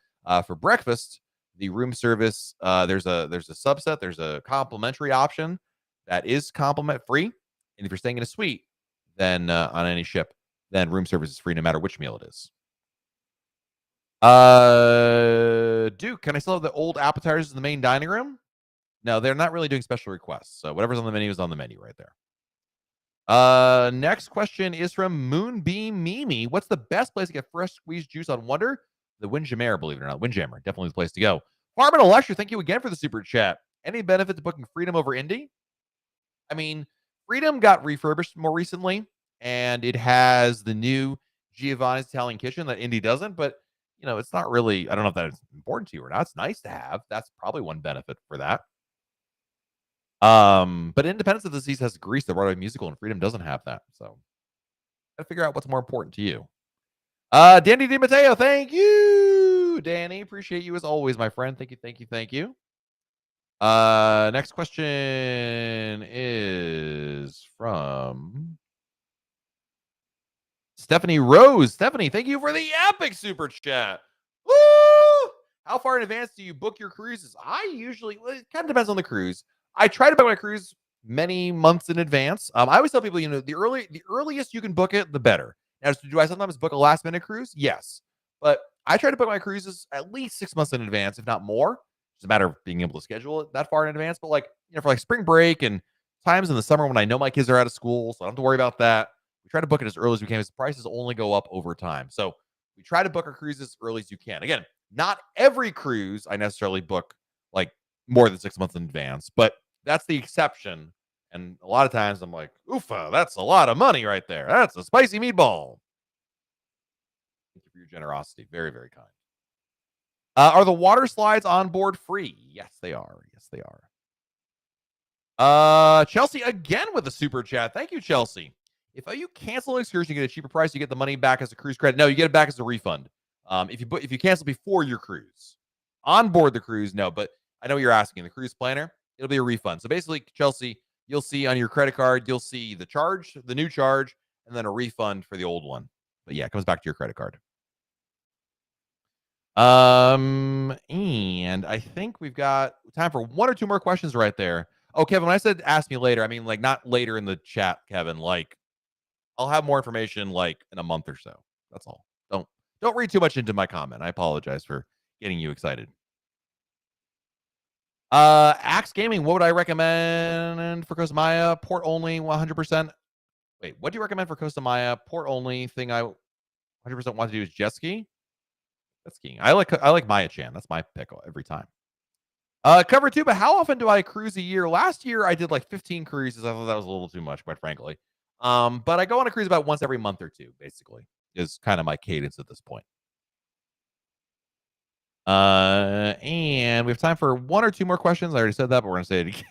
For breakfast, the room service, there's a subset, there's a complimentary option that is complimentary free. And if you're staying in a suite, then on any ship, then room service is free no matter which meal it is. Duke, can I still have the old appetizers in the main dining room? No, they're not really doing special requests. So whatever's on the menu is on the menu right there. Next question is from Moonbeam Mimi. What's the best place to get fresh squeezed juice on Wonder? The Windjammer, believe it or not. Windjammer, definitely the place to go. Farman Electra, thank you again for the super chat. Any benefit to booking Freedom over Indy? I mean, Freedom got refurbished more recently, and it has the new Giovanni's Italian Kitchen that Indy doesn't, but it's not really, I don't know if that's important to you or not. It's nice to have. That's probably one benefit for that. But Independence of the Seas has Grease, the Broadway musical, and Freedom doesn't have that. So gotta figure out what's more important to you. Danny DiMatteo, thank you, Danny. Appreciate you as always, my friend. Thank you, thank you, thank you. Next question is from Stephanie Rose. Stephanie, thank you for the epic super chat. Woo! How far in advance do you book your cruises? I usually, it kind of depends on the cruise. I try to book my cruise many months in advance. I always tell people, the earliest you can book it, the better. Now, do I sometimes book a last minute cruise? Yes, but I try to book my cruises at least 6 months in advance, if not more. It's a matter of being able to schedule it that far in advance. But for like spring break and times in the summer when I know my kids are out of school, so I don't have to worry about that. We try to book it as early as we can because the prices only go up over time. So we try to book our cruises as early as you can. Again, not every cruise I necessarily book like more than 6 months in advance, but that's the exception. And a lot of times I'm like, oofa, that's a lot of money right there. That's a spicy meatball. Thank you for your generosity. Very, very kind. Are the water slides on board free? Yes, they are. Yes, they are. Chelsea again with a super chat. Thank you, Chelsea. If you cancel an excursion, you get a cheaper price. You get the money back as a cruise credit. No, you get it back as a refund. If you cancel before your cruise, on board the cruise, no. But I know what you're asking. The cruise planner, it'll be a refund. So basically, Chelsea, you'll see on your credit card, you'll see the charge, the new charge, and then a refund for the old one. But yeah, it comes back to your credit card. And I think we've got time for one or two more questions right there. Oh, Kevin, when I said ask me later, I mean like not later in the chat, Kevin. Like I'll have more information like in a month or so. That's all. Don't read too much into my comment. I apologize for getting you excited. Axe Gaming, what would I recommend for Cosmaya? Port only 100%. Wait, what do you recommend for Costa Maya? Port only thing I 100% want to do is jet ski. Jet skiing. I like Maya Chan. That's my pick every time. Cover two, but how often do I cruise a year? Last year I did like 15 cruises. I thought that was a little too much, quite frankly. But I go on a cruise about once every month or two, basically, is kind of my cadence at this point. And we have time for one or two more questions. I already said that, but we're gonna say it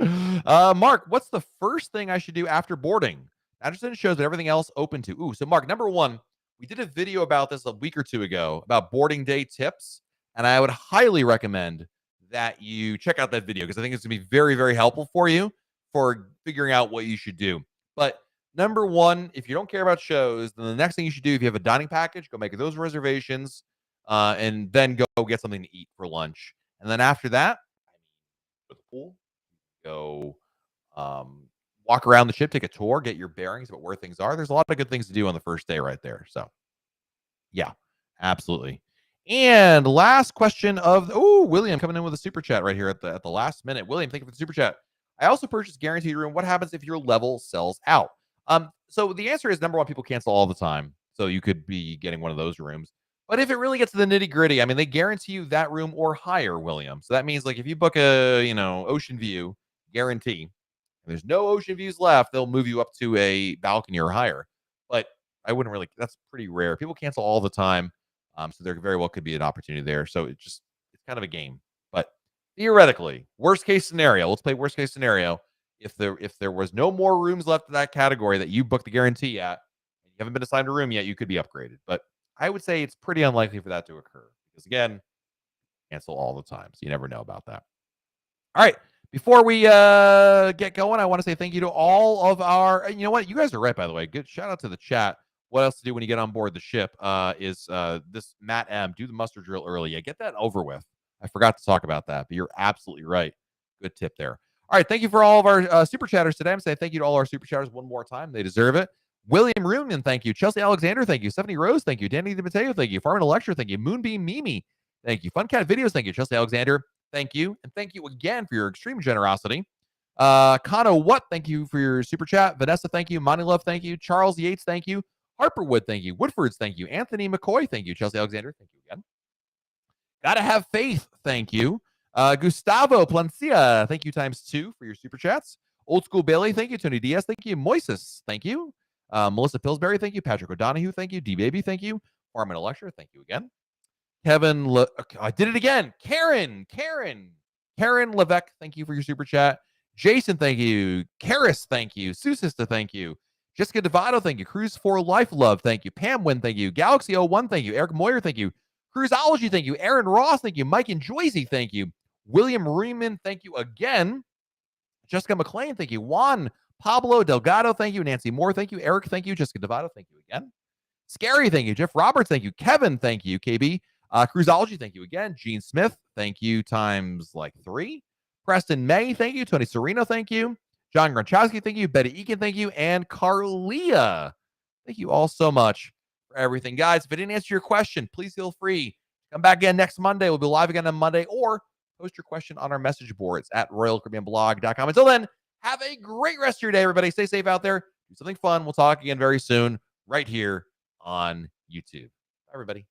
again. Mark, what's the first thing I should do after boarding? Anderson shows that everything else open to. Ooh, so Mark, number one, we did a video about this a week or two ago about boarding day tips, and I would highly recommend that you check out that video because I think it's gonna be very, very helpful for you for figuring out what you should do. But number one, if you don't care about shows, then the next thing you should do, if you have a dining package, go make those reservations, and then go get something to eat for lunch. And then after that, go to the pool, go walk around the ship, take a tour, get your bearings about where things are. There's a lot of good things to do on the first day right there. So, yeah, absolutely. And last question of William coming in with a super chat right here at the last minute. William, thank you for the super chat. I also purchased guaranteed room. What happens if your level sells out? So the answer is number one, people cancel all the time. So you could be getting one of those rooms. But if it really gets to the nitty gritty, I mean, they guarantee you that room or higher, William. So that means like if you book a ocean view guarantee, and there's no ocean views left, they'll move you up to a balcony or higher. But I wouldn't really. That's pretty rare. People cancel all the time, so there very well could be an opportunity there. So it's kind of a game. But theoretically, worst case scenario. Let's play worst case scenario. If there was no more rooms left in that category that you booked the guarantee at, and you haven't been assigned a room yet, you could be upgraded. But I would say it's pretty unlikely for that to occur because again, cancel all the time, so you never know about that. All right. Before we get going, I want to say thank you to all of our. You know what? You guys are right, by the way. Good shout out to the chat. What else to do when you get on board the ship? Is this Matt M? Do the muster drill early. Yeah, get that over with. I forgot to talk about that, but you're absolutely right. Good tip there. All right, thank you for all of our super chatters today. I'm saying thank you to all our super chatters one more time. They deserve it. William Ruman, thank you. Chelsea Alexander, thank you. Stephanie Rose, thank you. Danny DeMatteo, thank you. Farman Lecture, thank you. Moonbeam Mimi, thank you. Funcat Videos, thank you. Chelsea Alexander, thank you. And thank you again for your extreme generosity. Kano What, thank you for your super chat. Vanessa, thank you. Monty Love, thank you. Charles Yates, thank you. Harper Wood, thank you. Woodfords, thank you. Anthony McCoy, thank you. Chelsea Alexander, thank you again. Gotta have faith, thank you. Gustavo Plancia, thank you ×2 for your super chats. Old School Bailey, thank you. Tony Diaz, thank you. Moises, thank you. Melissa Pillsbury, thank you. Patrick O'Donohue, thank you. D-Baby, thank you. Farman Lecture, thank you again. Kevin, okay, I did it again. Karen Levesque, thank you for your super chat. Jason, thank you. Karis, thank you. Sue Sister, thank you. Jessica Devato, thank you. Cruise for Life Love, thank you. Pam Wynn, thank you. Galaxy 01, thank you. Eric Moyer, thank you. Cruiseology, thank you. Aaron Ross, thank you. Mike and Joycey, thank you. William Riemann, thank you again. Jessica McLean, thank you. Juan Pablo Delgado, thank you. Nancy Moore, thank you. Eric, thank you. Jessica Devato, thank you again. Scary, thank you. Jeff Roberts, thank you. Kevin, thank you. KB. Cruiseology, thank you again. Gene Smith, thank you ×3. Preston May, thank you. Tony Serino, thank you. John Gronchowski, thank you. Betty Eakin, thank you. And Carlia, thank you all so much for everything. Guys, if I didn't answer your question, please feel free to come back again next Monday. We'll be live again on Monday, or post your question on our message boards at royalcaribbeanblog.com. Until then, have a great rest of your day, everybody. Stay safe out there. Do something fun. We'll talk again very soon right here on YouTube. Bye, everybody.